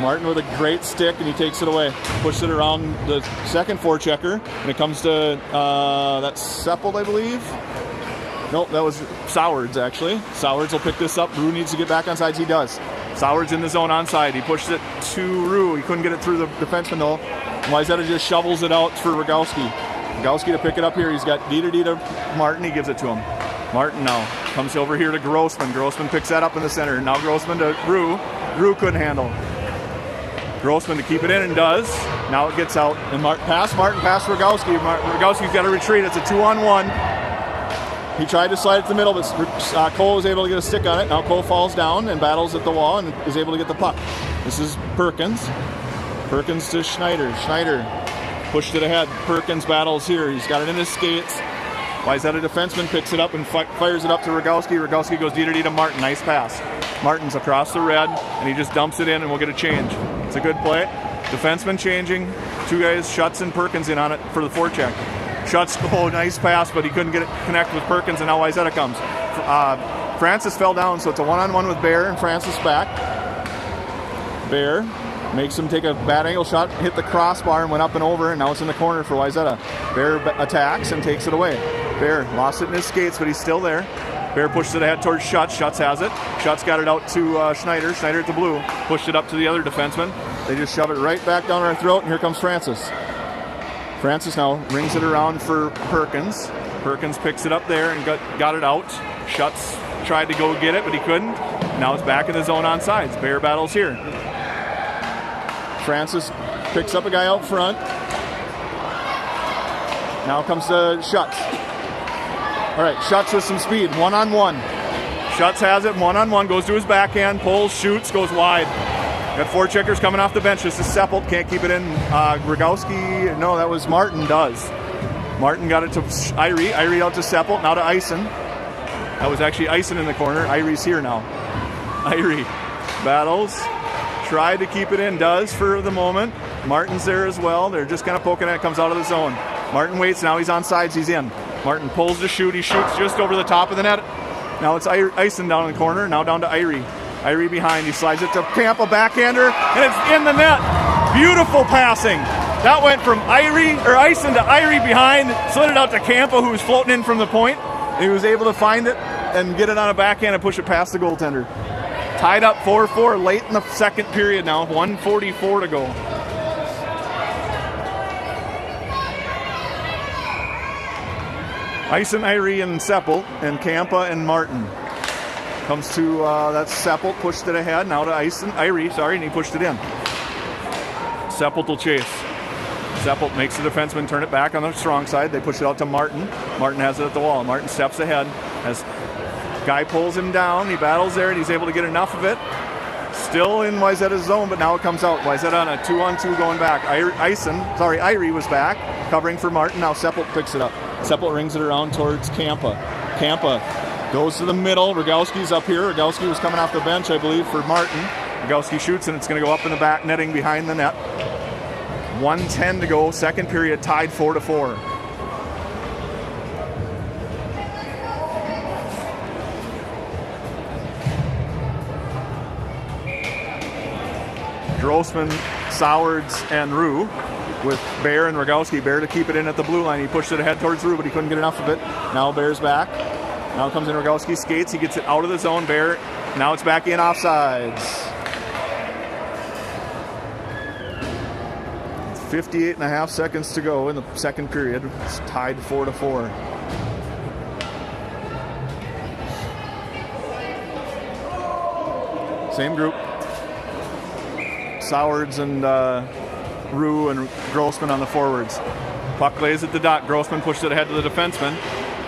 Martin with a great stick, and he takes it away. Pushes it around the second forechecker, and it comes to, that's Seppelt, I believe. Nope, that was Sowards, actually. Sowards will pick this up. Rue needs to get back on sides. He does. Sowards in the zone on side. He pushes it to Rue. He couldn't get it through the defenseman, though. Wayzata just shovels it out for Rogowski. Rogowski to pick it up here. He's got D to Martin. He gives it to him. Martin now comes over here to Grossman. Grossman picks that up in the center. Now Grossman to Rue. Rue couldn't handle. Grossman to keep it in and does. Now it gets out. And Martin past Rogowski. Rogowski's got to retreat. It's a 2-on-1. He tried to slide it to the middle, but Cole was able to get a stick on it. Now Cole falls down and battles at the wall and is able to get the puck. This is Perkins. Perkins to Schneider. Schneider pushed it ahead. Perkins battles here. He's got it in his skates. Wayzata defenseman picks it up and fires it up to Rogowski. Rogowski goes D to Martin. Nice pass. Martin's across the red, and he just dumps it in, and we'll get a change. It's a good play. Defenseman changing. Two guys, Schutz and Perkins, in on it for the forecheck. Schutz, oh, nice pass, but he couldn't get it connect with Perkins, and now Wayzata comes. Francis fell down, so it's a one-on-one with Bear and Francis back. Bear makes him take a bad angle shot, hit the crossbar and went up and over, and now it's in the corner for Wayzata. Bear attacks and takes it away. Bear lost it in his skates, but he's still there. Bear pushes it ahead towards Schutz. Schutz has it. Schutz got it out to Schneider. Schneider at the blue. Pushed it up to the other defenseman. They just shove it right back down our throat, and here comes Francis. Francis now rings it around for Perkins. Perkins picks it up there and got it out. Schutz tried to go get it, but he couldn't. Now it's back in the zone on sides. Bear battles here. Francis picks up a guy out front. Now comes to Schutz. All right, Schutz with some speed, one-on-one. Schutz has it, one-on-one, goes to his backhand, pulls, shoots, goes wide. Got four checkers coming off the bench. This is Seppelt, can't keep it in. Rogowski, no, that was Martin does. Martin got it to Irie. Irie out to Seppelt, now to Eisen. That was actually Eisen in the corner. Irie's here now. Irie battles, tried to keep it in, does for the moment. Martin's there as well. They're just kind of poking at it, comes out of the zone. Martin waits, now he's on sides, he's in. Martin pulls to shoot, he shoots just over the top of the net. Now it's Eisen down in the corner, now down to Irie. Irie behind, he slides it to Campa, backhander, and it's in the net. Beautiful passing. That went from Eisen to Irie behind, slid it out to Campa, who was floating in from the point. He was able to find it and get it on a backhand and push it past the goaltender. Tied up 4-4 late in the second period now, 1:44 to go. Eisen, Irie, and Seppelt, and Campa and Martin. Comes to, that's Seppelt, pushed it ahead, now to Irie, and he pushed it in. Seppelt will chase. Seppelt makes the defenseman turn it back on the strong side. They push it out to Martin. Martin has it at the wall. Martin steps ahead. As guy pulls him down, he battles there, and he's able to get enough of it. Still in Wayzata's zone, but now it comes out. Wayzata on a 2-on-2 going back. Irie was back, covering for Martin. Now Seppelt picks it up. Seppelt rings it around towards Campa. Campa goes to the middle. Rogowski's up here. Rogowski was coming off the bench, I believe, for Martin. Rogowski shoots, and it's going to go up in the back netting behind the net. 1:10 to go. Second period, tied 4-4. Grossman, Sowards, and Rue with Bear and Rogowski. Bear to keep it in at the blue line. He pushed it ahead towards Rue, but he couldn't get enough of it. Now Bear's back. Now comes in Rogowski, skates. He gets it out of the zone. Bear, now it's back in offsides. 58.5 seconds to go in the second period. It's tied 4-4. Same group. Sowards and Rue and Grossman on the forwards. Puck lays at the dot. Grossman pushed it ahead to the defenseman,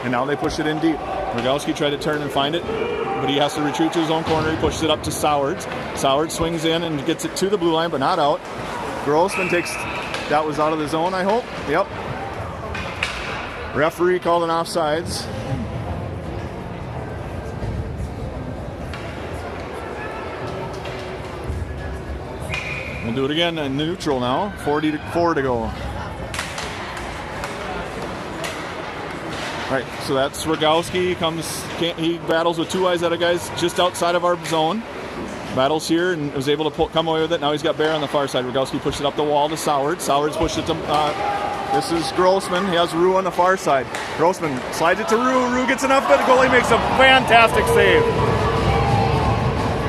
and now they push it in deep. Rogowski tried to turn and find it, but he has to retreat to his own corner. He pushes it up to Sowards. Sowards swings in and gets it to the blue line, but not out. Grossman takes, that was out of the zone, I hope. Yep. Referee called an offsides. We'll do it again in neutral now. 44 to go. All right, so that's Rogowski. He battles with two Wayzata guys just outside of our zone. Battles here and was able to come away with it. Now he's got Bear on the far side. Rogowski pushed it up the wall to Sowards. Sowards pushed it to, this is Grossman. He has Rue on the far side. Grossman slides it to Rue. Rue gets enough, but the goalie makes a fantastic save.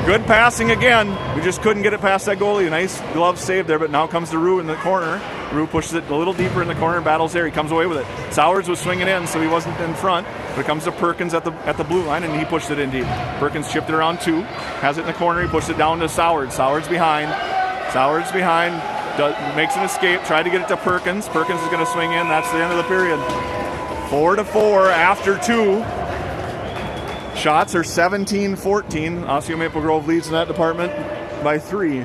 Good passing again. We just couldn't get it past that goalie. A nice glove save there, but now comes to Rue in the corner. Rue pushes it a little deeper in the corner and battles there. He comes away with it. Sowards was swinging in, so he wasn't in front. But it comes to Perkins at the blue line, and he pushed it in deep. Perkins chipped it around two. Has it in the corner. He pushed it down to Sowards. Sowards behind. Makes an escape. Tried to get it to Perkins. Perkins is going to swing in. That's the end of the period. 4-4 after two. Shots are 17-14. Osseo Maple Grove leads in that department by 3.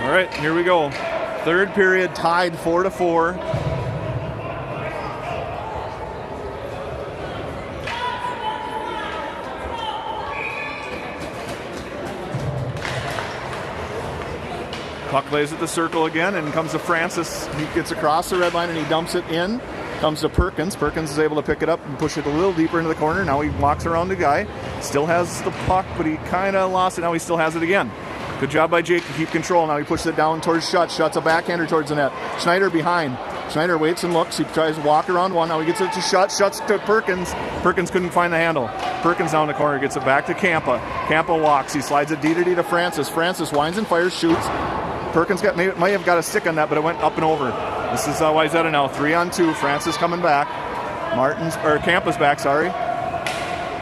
All right, here we go. Third period tied 4-4. Puck lays at the circle again, and comes to Francis. He gets across the red line and he dumps it in. Comes to Perkins. Perkins is able to pick it up and push it a little deeper into the corner. Now he walks around the guy. Still has the puck, but he kind of lost it. Now he still has it again. Good job by Jake to keep control. Now he pushes it down towards Schutz. Schutz a backhander towards the net. Schneider behind. Schneider waits and looks. He tries to walk around one. Now he gets it to Schutz. Schutz to Perkins. Perkins couldn't find the handle. Perkins down the corner. Gets it back to Campa. Campa walks. He slides it D-to-D to Francis. Francis winds and fires, shoots. Perkins might have got a stick on that, but it went up and over. This is Wayzata now. 3-on-2. Francis coming back. Campa's back, sorry.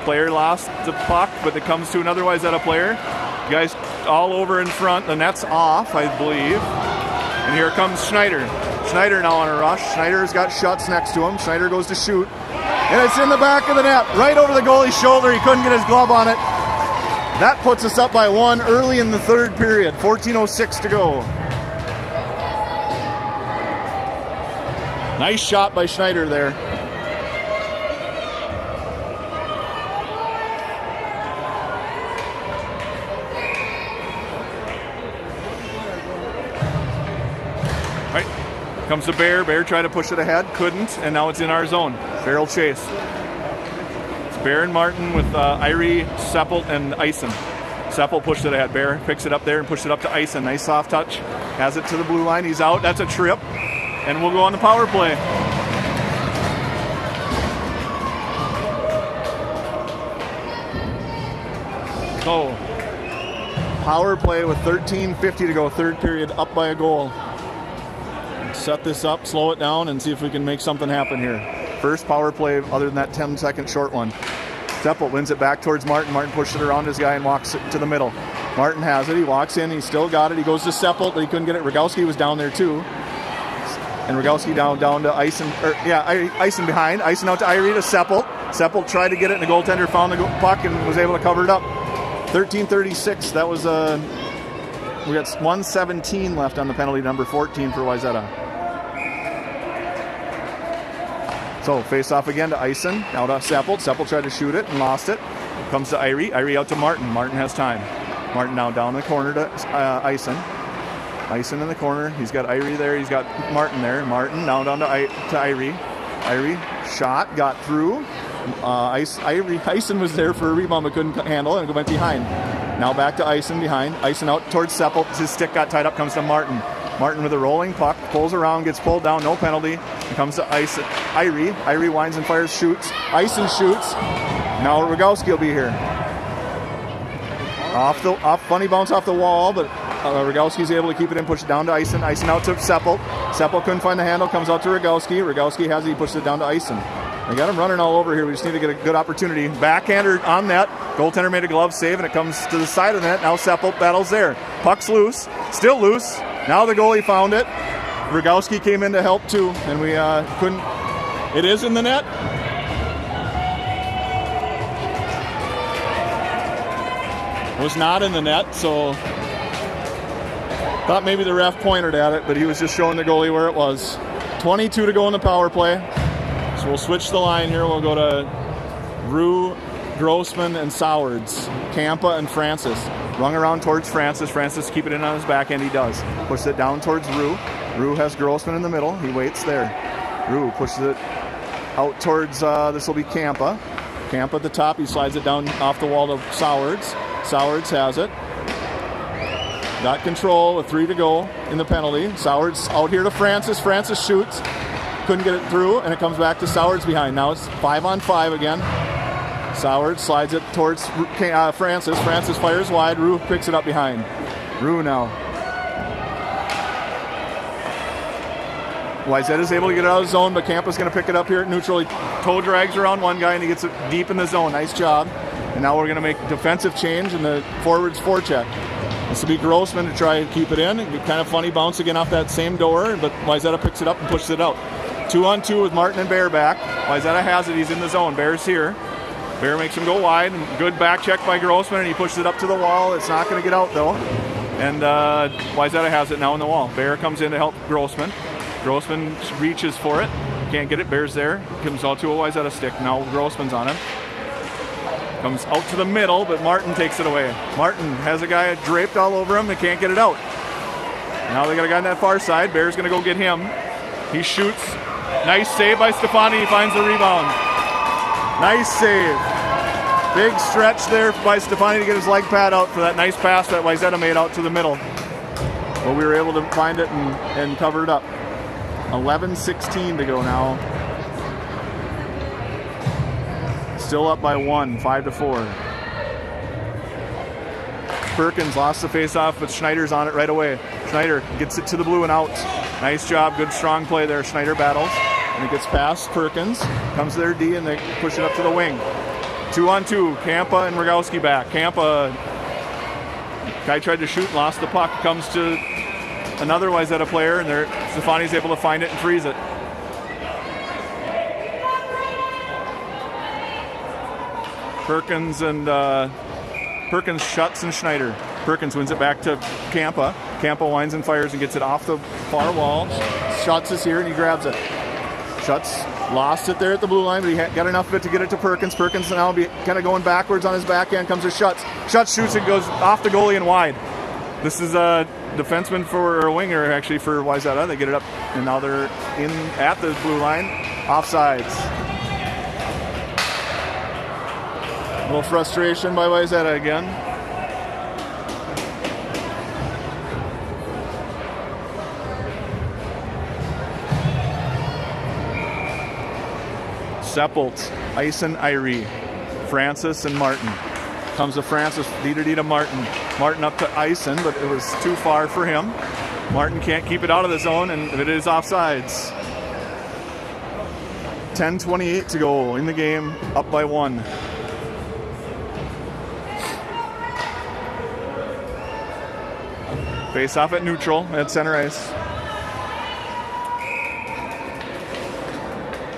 Player lost the puck, but it comes to another Wayzata player. Guys all over in front. The net's off, I believe. And here comes Schneider. Schneider now on a rush. Schneider's got Schutz next to him. Schneider goes to shoot. And it's in the back of the net, right over the goalie's shoulder. He couldn't get his glove on it. That puts us up by 1 early in the third period. 14:06 to go. Nice shot by Schneider there. Right. Comes to Bear. Bear tried to push it ahead. Couldn't. And now it's in our zone. Barrel chase. Bear and Martin with Irie, Seppelt, and Eisen. Seppelt pushed it ahead. Bear picks it up there and pushed it up to Eisen. Nice soft touch. Has it to the blue line. He's out. That's a trip. And we'll go on the power play. So, power play with 13:50 to go. Third period, up by a goal. Set this up, slow it down, and see if we can make something happen here. First power play other than that 10-second short one. Seppelt wins it back towards Martin. Martin pushed it around his guy and walks it to the middle. Martin has it. He walks in. He still got it. He goes to Seppelt, but he couldn't get it. Rogowski was down there too. And Rogowski down to Eisen. Eisen behind. Eisen out to Irie to Seppelt. Seppelt tried to get it, and the goaltender found the puck and was able to cover it up. 13:36. That was we got 1:17 left on the penalty, number 14 for Wayzata. So face off again to Eisen. Now to Seppelt. Seppelt tried to shoot it and lost it. Comes to Irie. Irie out to Martin. Martin has time. Martin now down the corner to Eisen. Ison in the corner. He's got Irie there. He's got Martin there. Martin now down to Irie. Irie shot, got through. Ison was there for a rebound but couldn't handle it and went behind. Now back to Ison behind. Ison out towards Seppel. His stick got tied up, comes to Martin. Martin with a rolling puck, pulls around, gets pulled down, no penalty. It comes to Irie. Irie winds and fires, shoots. Ison shoots. Now Rogowski will be here. Off funny bounce off the wall, but Rogowski's able to keep it in, push it down to Ison. Ison out to Seppel. Seppel couldn't find the handle, comes out to Rogowski. Rogowski has it, he pushes it down to Ison. They got him running all over here. We just need to get a good opportunity. Backhander on net. Goaltender made a glove save, and it comes to the side of the net. Now Seppel battles there. Puck's loose. Still loose. Now the goalie found it. Rogowski came in to help too, and we couldn't. It is in the net. Was not in the net, so thought maybe the ref pointed at it, but he was just showing the goalie where it was. 22 to go in the power play. So we'll switch the line here. We'll go to Rue, Grossman, and Sowards. Campa and Francis. Rung around towards Francis. Francis keep it in on his back end. He does. Pushes it down towards Rue. Rue has Grossman in the middle. He waits there. Rue pushes it out towards, this will be Campa. Campa at the top. He slides it down off the wall to Sowards. Sowards has it. Got control with 3 to go in the penalty. Sowards out here to Francis. Francis shoots. Couldn't get it through, and it comes back to Sowards behind. Now it's 5-on-5 again. Sowards slides it towards Francis. Francis fires wide. Rue picks it up behind. Rue now. Wayzata is able to get it out of the zone, but Campa's going to pick it up here at neutral. He toe drags around one guy, and he gets it deep in the zone. Nice job. And now we're going to make defensive change in the forwards forecheck. This will be Grossman to try and keep it in. Kind of funny bounce again off that same door, but Wayzata picks it up and pushes it out. 2-on-2 with Martin and Bear back. Wayzata has it. He's in the zone. Bear's here. Bear makes him go wide. Good back check by Grossman, and he pushes it up to the wall. It's not going to get out, though. And Wayzata has it now in the wall. Bear comes in to help Grossman. Grossman reaches for it. Can't get it. Bear's there. Comes out to a Wayzata stick. Now Grossman's on him. Comes out to the middle, but Martin takes it away. Martin has a guy draped all over him. They can't get it out. Now they got a guy on that far side. Bear's going to go get him. He shoots. Nice save by Stefani. He finds the rebound. Nice save. Big stretch there by Stefani to get his leg pad out for that nice pass that Wayzata made out to the middle. But we were able to find it and cover it up. 11:16 to go now. Still up by 1, 5-4. Perkins lost the face-off, but Schneider's on it right away. Schneider gets it to the blue and out. Nice job, good strong play there. Schneider battles, and it gets past Perkins. Comes to their D, and they push it up to the wing. 2-on-2, Campa and Rogowski back. Campa, guy tried to shoot and lost the puck. Comes to another Wayzata player, and Stefani's able to find it and freeze it. Perkins and Perkins shuts and Schneider. Perkins wins it back to Campa. Campa winds and fires and gets it off the far wall. Shuts is here and he grabs it. Shuts lost it there at the blue line, but he got enough of it to get it to Perkins. Perkins now be kind of going backwards on his backhand. Comes to Shuts. Shuts shoots and goes off the goalie and wide. This is a defenseman or a winger actually for Wayzata. They get it up and now they're in at the blue line. Offsides. A little frustration by Wayzata again. Seppelt, Ison, Irie, Francis, and Martin. Comes to Francis, D to Martin. Martin up to Ison, but it was too far for him. Martin can't keep it out of the zone, and it is offsides. 10:28 to go in the game, up by 1. Face off at neutral at center ice.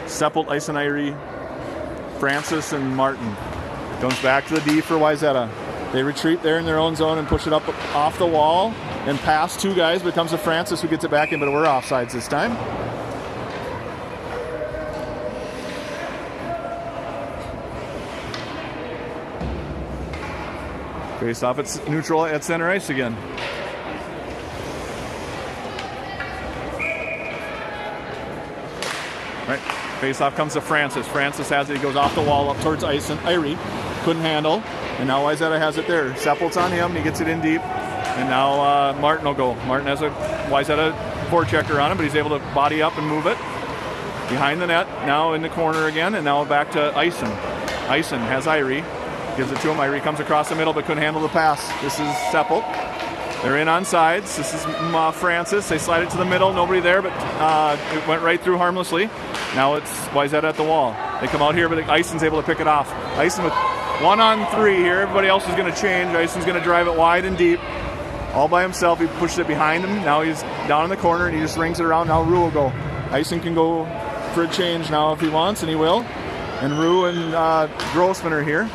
Seppelt, Ison, Irie, Francis, and Martin. Comes back to the D for Wayzata. They retreat there in their own zone and push it up off the wall and past 2 guys, but it comes to Francis who gets it back in, but we're offsides this time. Face off at neutral at center ice again. Face-off comes to Francis. Francis has it. He goes off the wall up towards Irie. Couldn't handle. And now Wayzata has it there. Seppelt's on him. He gets it in deep. And now Martin will go. Martin has a Wayzata forechecker on him, but he's able to body up and move it. Behind the net. Now in the corner again. And now back to Ison. Ison has Irie. Gives it to him. Irie comes across the middle, but couldn't handle the pass. This is Seppelt. They're in on sides. This is Francis. They slide it to the middle. Nobody there, but it went right through harmlessly. Now it's Wayzata at the wall. They come out here, but Ison's able to pick it off. Ison with 1-on-3 here. Everybody else is going to change. Ison's going to drive it wide and deep. All by himself. He pushes it behind him. Now he's down in the corner, and he just rings it around. Now Rue will go. Ison can go for a change now if he wants, and he will. And Rue and Grossman are here.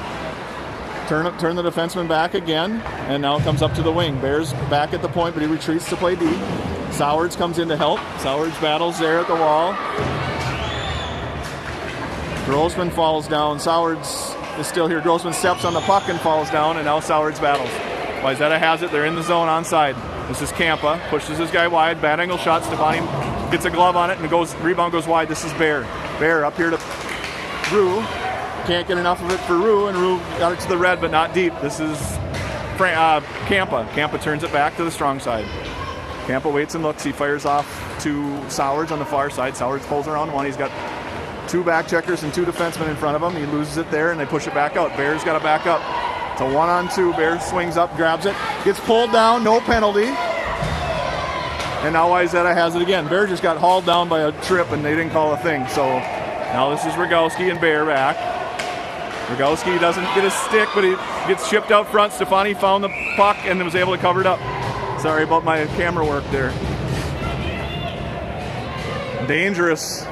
Turn the defenseman back again, and now it comes up to the wing. Bears back at the point, but he retreats to play D. Sowards comes in to help. Sowards battles there at the wall. Grossman falls down. Sowards is still here. Grossman steps on the puck and falls down, and now Sowards battles. Wayzata has it. They're in the zone onside. This is Campa. Pushes his guy wide. Bad angle shot. Stefani gets a glove on it, and rebound goes wide. This is Bear. Bear up here to Rue. Can't get enough of it for Rue, and Rue got it to the red, but not deep. This is Campa. Campa turns it back to the strong side. Campa waits and looks. He fires off to Sowards on the far side. Sowards pulls around one. He's got 2 back checkers and 2 defensemen in front of him. He loses it there, and they push it back out. Bear's got to back up. It's a 1-on-2. Bear swings up, grabs it, gets pulled down, no penalty. And now Wayzata has it again. Bear just got hauled down by a trip, and they didn't call a thing. So now this is Rogowski and Bear back. Rogowski doesn't get a stick, but he gets chipped out front. Stefani found the puck and was able to cover it up. Sorry about my camera work there. Dangerous.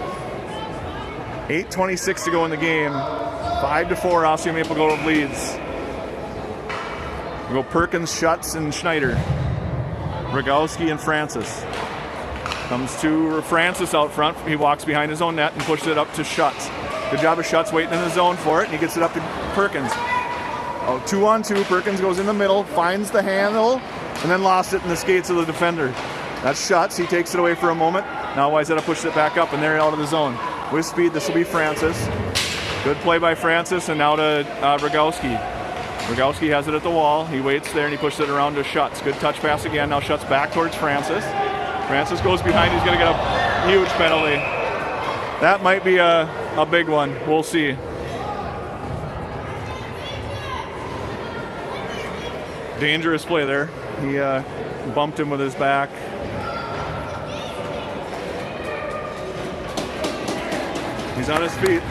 8:26 to go in the game. 5-4, Osseo Maple Grove leads. We go Perkins, Schutz, and Schneider. Rogowski and Francis. Comes to Francis out front. He walks behind his own net and pushes it up to Schutz. Good job of Schutz waiting in the zone for it, and he gets it up to Perkins. 2-on-2. Perkins goes in the middle, finds the handle, and then lost it in the skates of the defender. That's Schutz. He takes it away for a moment. Now Wayzata pushes it back up, and they're out of the zone. With speed, this will be Francis. Good play by Francis, and now to Rogowski. Rogowski has it at the wall. He waits there, and he pushes it around to Schutz. Good touch pass again. Now Schutz back towards Francis. Francis goes behind. He's going to get a huge penalty. That might be a big one. We'll see. Dangerous play there. He bumped him with his back. He's on his feet.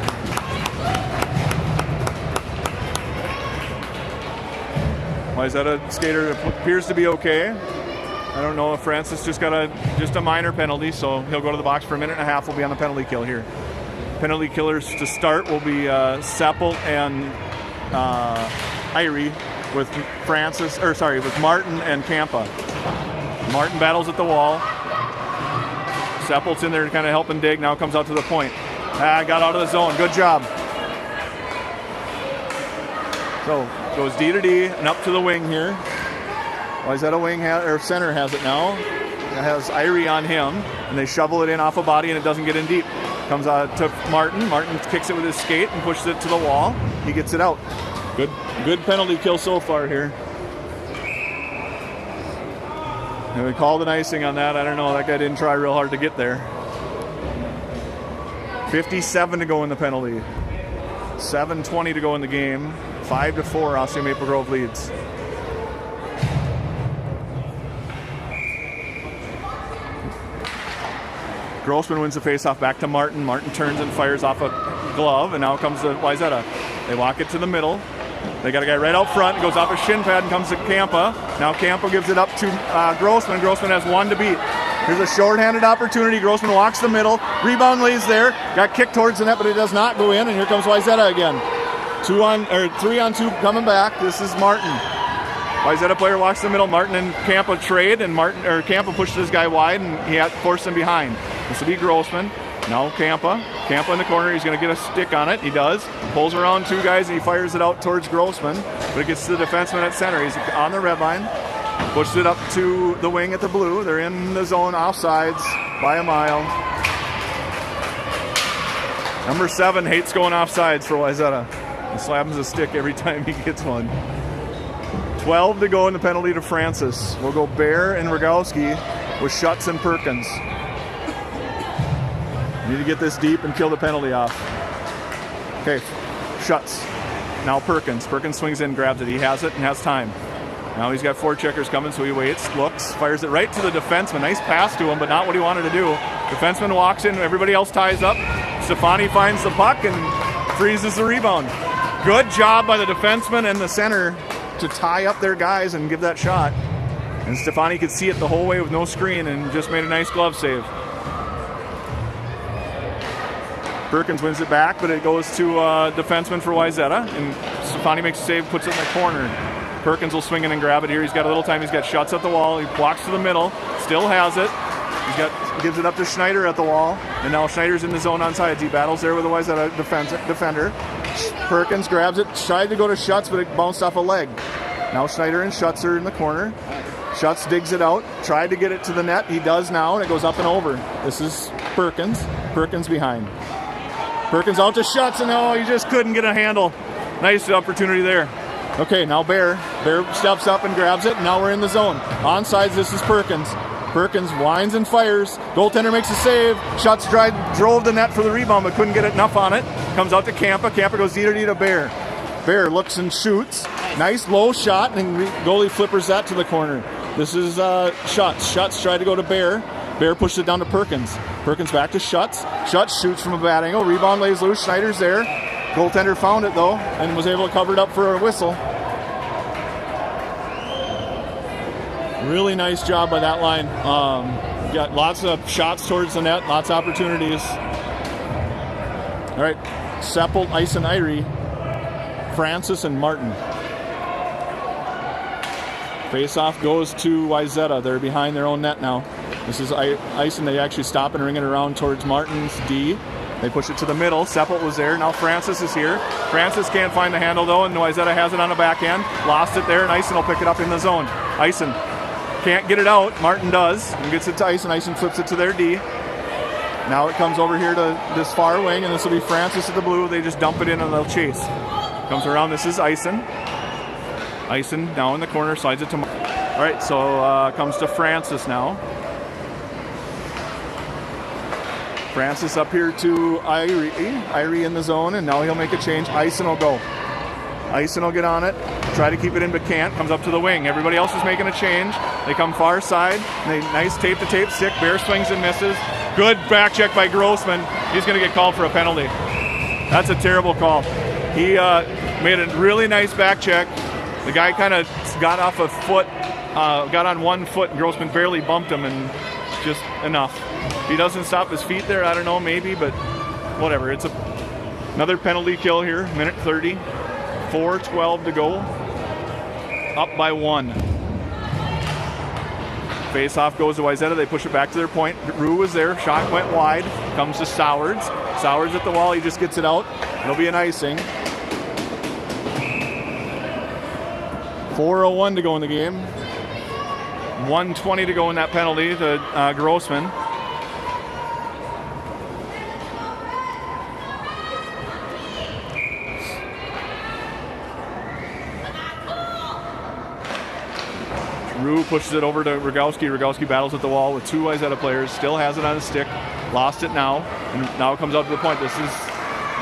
Wayzata skater appears to be okay. I don't know if Francis just got a minor penalty, so he'll go to the box for a minute and a half. We'll be on the penalty kill here. Penalty killers to start will be Seppelt and Irie with with Martin and Campa. Martin battles at the wall. Seppelt's in there kind of helping dig. Now comes out to the point. Got out of the zone. Good job. So goes D to D and up to the wing here. Wayzata wing center has it now. It has Irie on him, and they shovel it in off a body, and it doesn't get in deep. Comes out to Martin. Martin kicks it with his skate and pushes it to the wall. He gets it out. Good penalty kill so far here. And we called an icing on that. I don't know. That guy didn't try real hard to get there. 57 to go in the penalty. 7:20 to go in the game. 5-4, Osseo Maple Grove leads. Grossman wins the faceoff back to Martin. Martin turns and fires off a glove, and now comes to Wayzata. They walk it to the middle. They got a guy right out front. Goes off a shin pad and comes to Campa. Now Campa gives it up to Grossman. Grossman has 1 to beat. Here's a shorthanded opportunity. Grossman walks the middle. Rebound lays there. Got kicked towards the net, but it does not go in. And here comes Wayzata again. 3-on-2 coming back. This is Martin. Wayzata player walks the middle. Martin and Campa trade, and Campa pushes this guy wide, and he had to force him behind. This will be Grossman. Now Campa. Campa in the corner. He's going to get a stick on it. He does. Pulls around 2 guys, and he fires it out towards Grossman. But it gets to the defenseman at center. He's on the red line. Pushes it up to the wing at the blue. They're in the zone offsides by a mile. Number 7 hates going off sides for Wayzata. He slams a stick every time he gets one. 12 to go in the penalty to Francis. We'll go Bear and Rogowski with Schutz and Perkins. Need to get this deep and kill the penalty off. Okay, Schutz. Now Perkins. Perkins swings in, grabs it. He has it and has time. Now he's got 4 checkers coming, so he waits, looks, fires it right to the defenseman. Nice pass to him, but not what he wanted to do. Defenseman walks in, everybody else ties up. Stefani finds the puck and freezes the rebound. Good job by the defenseman and the center to tie up their guys and give that shot. And Stefani could see it the whole way with no screen and just made a nice glove save. Perkins wins it back, but it goes to defenseman for Wayzata, and Stefani makes a save, puts it in the corner. Perkins will swing in and grab it here. He's got a little time. He's got Schutz at the wall. He walks to the middle, still has it. Gives it up to Schneider at the wall, and now Schneider's in the zone on sides. He battles there with a Wayzata defender. Perkins grabs it, tried to go to Schutz, but it bounced off a leg. Now Schneider and Schutz are in the corner. Schutz digs it out, tried to get it to the net. He does now, and it goes up and over. This is Perkins. Perkins behind. Perkins out to Schutz, and oh, he just couldn't get a handle. Nice opportunity there. Okay, now Bear. Bear steps up and grabs it, and now we're in the zone. Onsides, this is Perkins. Perkins winds and fires. Goaltender makes a save. Schutz drove the net for the rebound, but couldn't get enough on it. Comes out to Kampa. Kampa goes D to Bear. Bear looks and shoots. Nice low shot, and goalie flippers that to the corner. This is Schutz. Schutz tried to go to Bear. Bear pushed it down to Perkins. Perkins back to Schutz. Schutz shoots from a bad angle. Rebound lays loose. Schneider's there. Goaltender found it, though, and was able to cover it up for a whistle. Really nice job by that line. Got lots of shots towards the net, lots of opportunities. All right, Seppelt, Ice and Irie, Francis and Martin. Face-off goes to Wayzata. They're behind their own net now. This is Ice, and they actually stop and ring it around towards Martin's D. They push it to the middle. Seppelt was there. Now Francis is here. Francis can't find the handle, though, and Wayzata has it on the backhand. Lost it there, and Ison will pick it up in the zone. Ison can't get it out. Martin does, and gets it to Ison. Ison flips it to their D. Now it comes over here to this far wing, and this will be Francis at the blue. They just dump it in, and they'll chase. Comes around. This is Ison. Ison now in the corner, slides it to Martin. All right, so comes to Francis now. Francis up here to Irie. Irie in the zone, and now he'll make a change. Ison will go. Ison will get on it. Try to keep it in, but can't. Comes up to the wing. Everybody else is making a change. They come far side. Nice tape-to-tape stick. Bear swings and misses. Good back check by Grossman. He's going to get called for a penalty. That's a terrible call. He made a really nice back check. The guy kind of got off a foot, got on 1 foot, and Grossman barely bumped him, and just enough. If he doesn't stop his feet there, I don't know, maybe, but whatever. It's another penalty kill here, minute 30. 4:12 to go. Up by 1. Face-off goes to Wayzata. They push it back to their point. Rue was there. Shot went wide. Comes to Sowards. Sowards at the wall. He just gets it out. It'll be an icing. 4:01 to go in the game. 1:20 to go in that penalty to Grossman. Rue pushes it over to Rogowski. Rogowski battles at the wall with 2 Wayzata players. Still has it on his stick. Lost it now. And now it comes out to the point. This is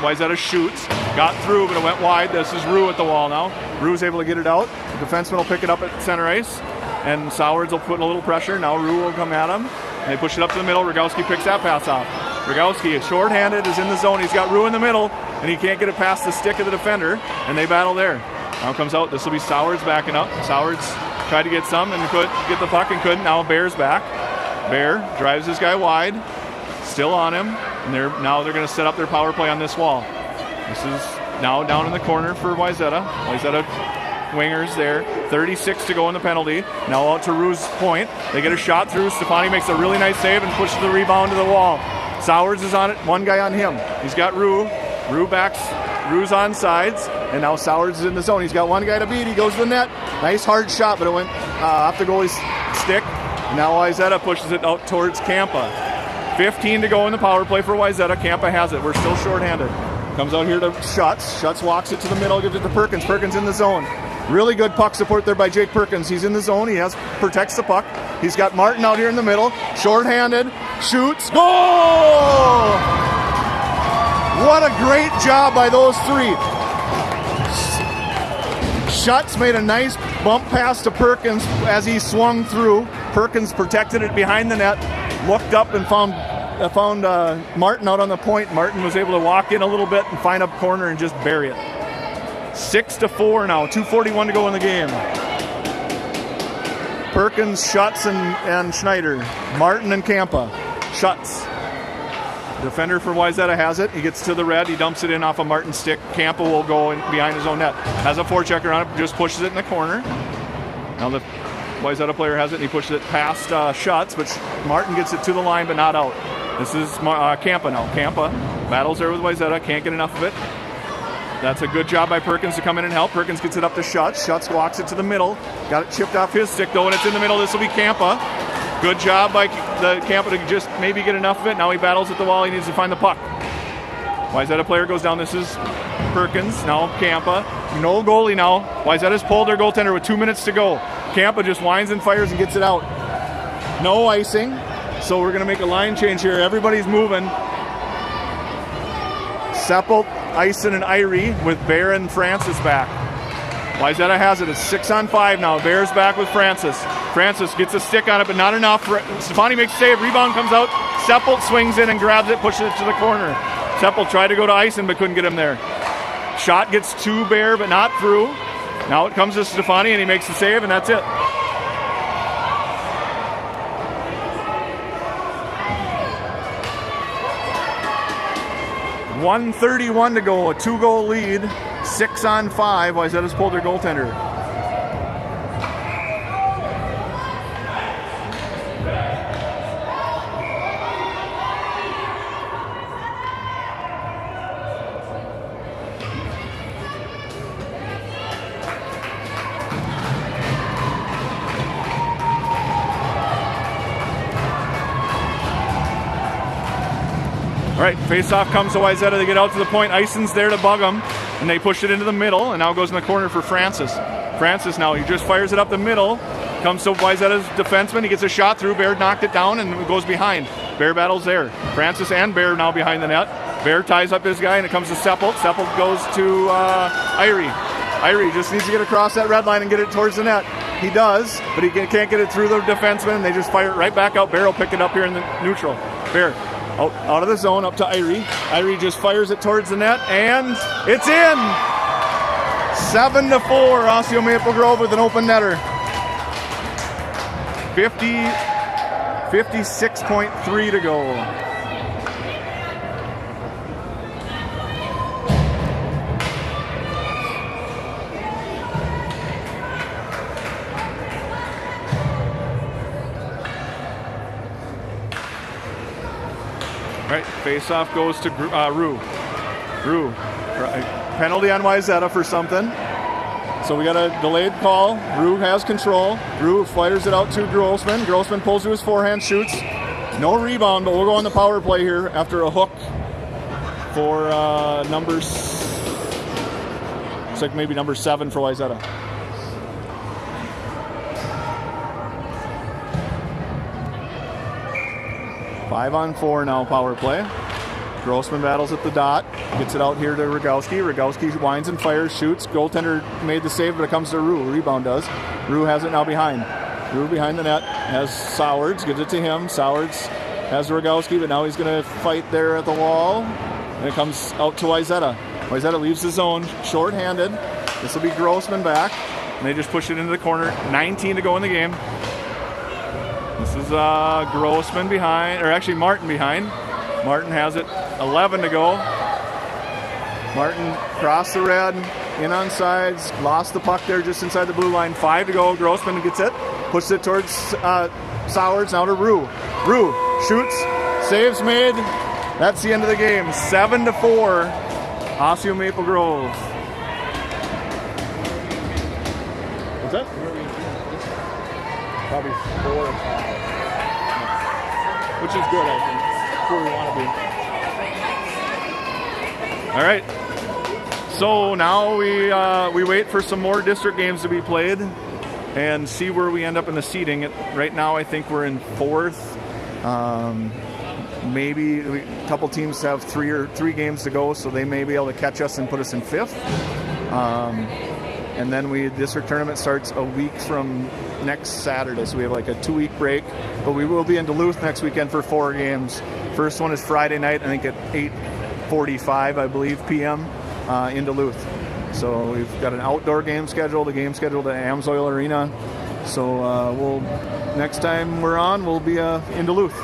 Wayzata shoots. Got through, but it went wide. This is Rue at the wall now. Rue's able to get it out. The defenseman will pick it up at center ice. And Sowards will put a little pressure. Now Rue will come at him. And they push it up to the middle. Rogowski picks that pass off. Rogowski, shorthanded, is in the zone. He's got Rue in the middle. And he can't get it past the stick of the defender. And they battle there. Now comes out. This will be Sowards backing up. Sowards tried to get some and could get the puck and couldn't. Now Bear's back. Bear drives this guy wide. Still on him. And they're going to set up their power play on this wall. This is now down in the corner for Wayzata. Wayzata wingers there. 36 to go in the penalty. Now out to Rue's point. They get a shot through. Stefani makes a really nice save and pushes the rebound to the wall. Sowards is on it. 1 guy on him. He's got Rue. Rue backs. Rue's on sides. And now Sowards is in the zone. He's got 1 guy to beat. He goes to the net. Nice hard shot, but it went off the goalie's stick. And now Wayzata pushes it out towards Kampa. 15 to go in the power play for Wayzata. Campa has it. We're still shorthanded. Comes out here to Schutz. Schutz walks it to the middle, gives it to Perkins. Perkins in the zone. Really good puck support there by Jake Perkins. He's in the zone. He protects the puck. He's got Martin out here in the middle. Shorthanded. Shoots. Goal! What a great job by those three. Schutz made a nice bump pass to Perkins as he swung through. Perkins protected it behind the net, looked up and found Martin out on the point. Martin was able to walk in a little bit and find a corner and just bury it. 6-4 now, 2:41 to go in the game. Perkins, Schutz, and Schneider. Martin and Campa. Schutz. Defender for Wayzata has it. He gets to the red. He dumps it in off a Martin stick. Campa will go in behind his own net. Has a forechecker on it. Just pushes it in the corner. Now the Wayzata player has it, and he pushes it past Schutz, but Martin gets it to the line, but not out. This is Campa now. Campa battles there with Wayzata. Can't get enough of it. That's a good job by Perkins to come in and help. Perkins gets it up to Schutz. Schutz walks it to the middle. Got it chipped off his stick, though, and it's in the middle. This will be Campa. Good job by the Campa to just maybe get enough of it. Now he battles at the wall. He needs to find the puck. Wayzata player goes down. This is Perkins. Now Campa. No goalie now. Wayzata's pulled their goaltender with 2 minutes to go. Campa just winds and fires and gets it out. No icing. So we're going to make a line change here. Everybody's moving. Seppelt, Eisen, and Irie with Bear and Francis back. Wayzata has it. It's 6-on-5 now. Bear's back with Francis. Francis gets a stick on it, but not enough. Stefani makes a save. Rebound comes out. Seppelt swings in and grabs it, pushes it to the corner. Seppelt tried to go to Eisen, but couldn't get him there. Shot gets to Bear, but not through. Now it comes to Stefani, and he makes the save, and that's it. .131 to go, a 2-goal lead, 6-on-5. Wayzata's pulled their goaltender. All right, face-off comes to Wayzata. They get out to the point. Eisen's there to bug them, and they push it into the middle, and now it goes in the corner for Francis. Francis now, he just fires it up the middle. Comes to Wayzata's defenseman. He gets a shot through. Bear knocked it down, and it goes behind. Bear battles there. Francis and Bear now behind the net. Bear ties up his guy, and it comes to Seppelt. Seppelt goes to Irie. Irie just needs to get across that red line and get it towards the net. He does, but he can't get it through the defenseman, and they just fire it right back out. Bear will pick it up here in the neutral. Bear. Out of the zone, up to Irie. Irie just fires it towards the net, and it's in! 7-4, Osseo Maple Grove with an open netter. 56.3 to go. All right, face-off goes to Rue. Rue, penalty on Wayzata for something. So we got a delayed call. Rue has control. Rue fires it out to Grossman. Grossman pulls to his forehand, shoots. No rebound, but we'll go on the power play here after a hook for looks like maybe number 7 for Wayzata. Five on 4 now, power play. Grossman battles at the dot. Gets it out here to Rogowski. Rogowski winds and fires, shoots. Goaltender made the save, but it comes to Rue. Rebound does. Rue has it now behind. Rue behind the net. Has Sowards. Gives it to him. Sowards has Rogowski, but now he's going to fight there at the wall. And it comes out to Wayzata. Wayzata leaves the zone. Short-handed. This will be Grossman back. And they just push it into the corner. 19 to go in the game. This is Grossman behind, or actually Martin behind. Martin has it, 11 to go. Martin crossed the red, in on sides, lost the puck there just inside the blue line. 5 to go, Grossman gets it, pushes it towards Sowards, now to Rue. Rue shoots, saves made. That's the end of the game, 7-4, Osseo Maple Grove. What's that? Probably 4 or 5. Which is good, I think. That's where we want to be. All right. So now we wait for some more district games to be played and see where we end up in the seeding. Right now, I think we're in 4th. Maybe a couple teams have three games to go, so they may be able to catch us and put us in 5th. And then district tournament starts a week from next Saturday, so we have like a 2-week break. But we will be in Duluth next weekend for 4 games. First one is Friday night, I think at 8:45, I believe, p.m. In Duluth. So we've got an outdoor game scheduled, a game scheduled at Amsoil Arena. So next time we're on, we'll be in Duluth.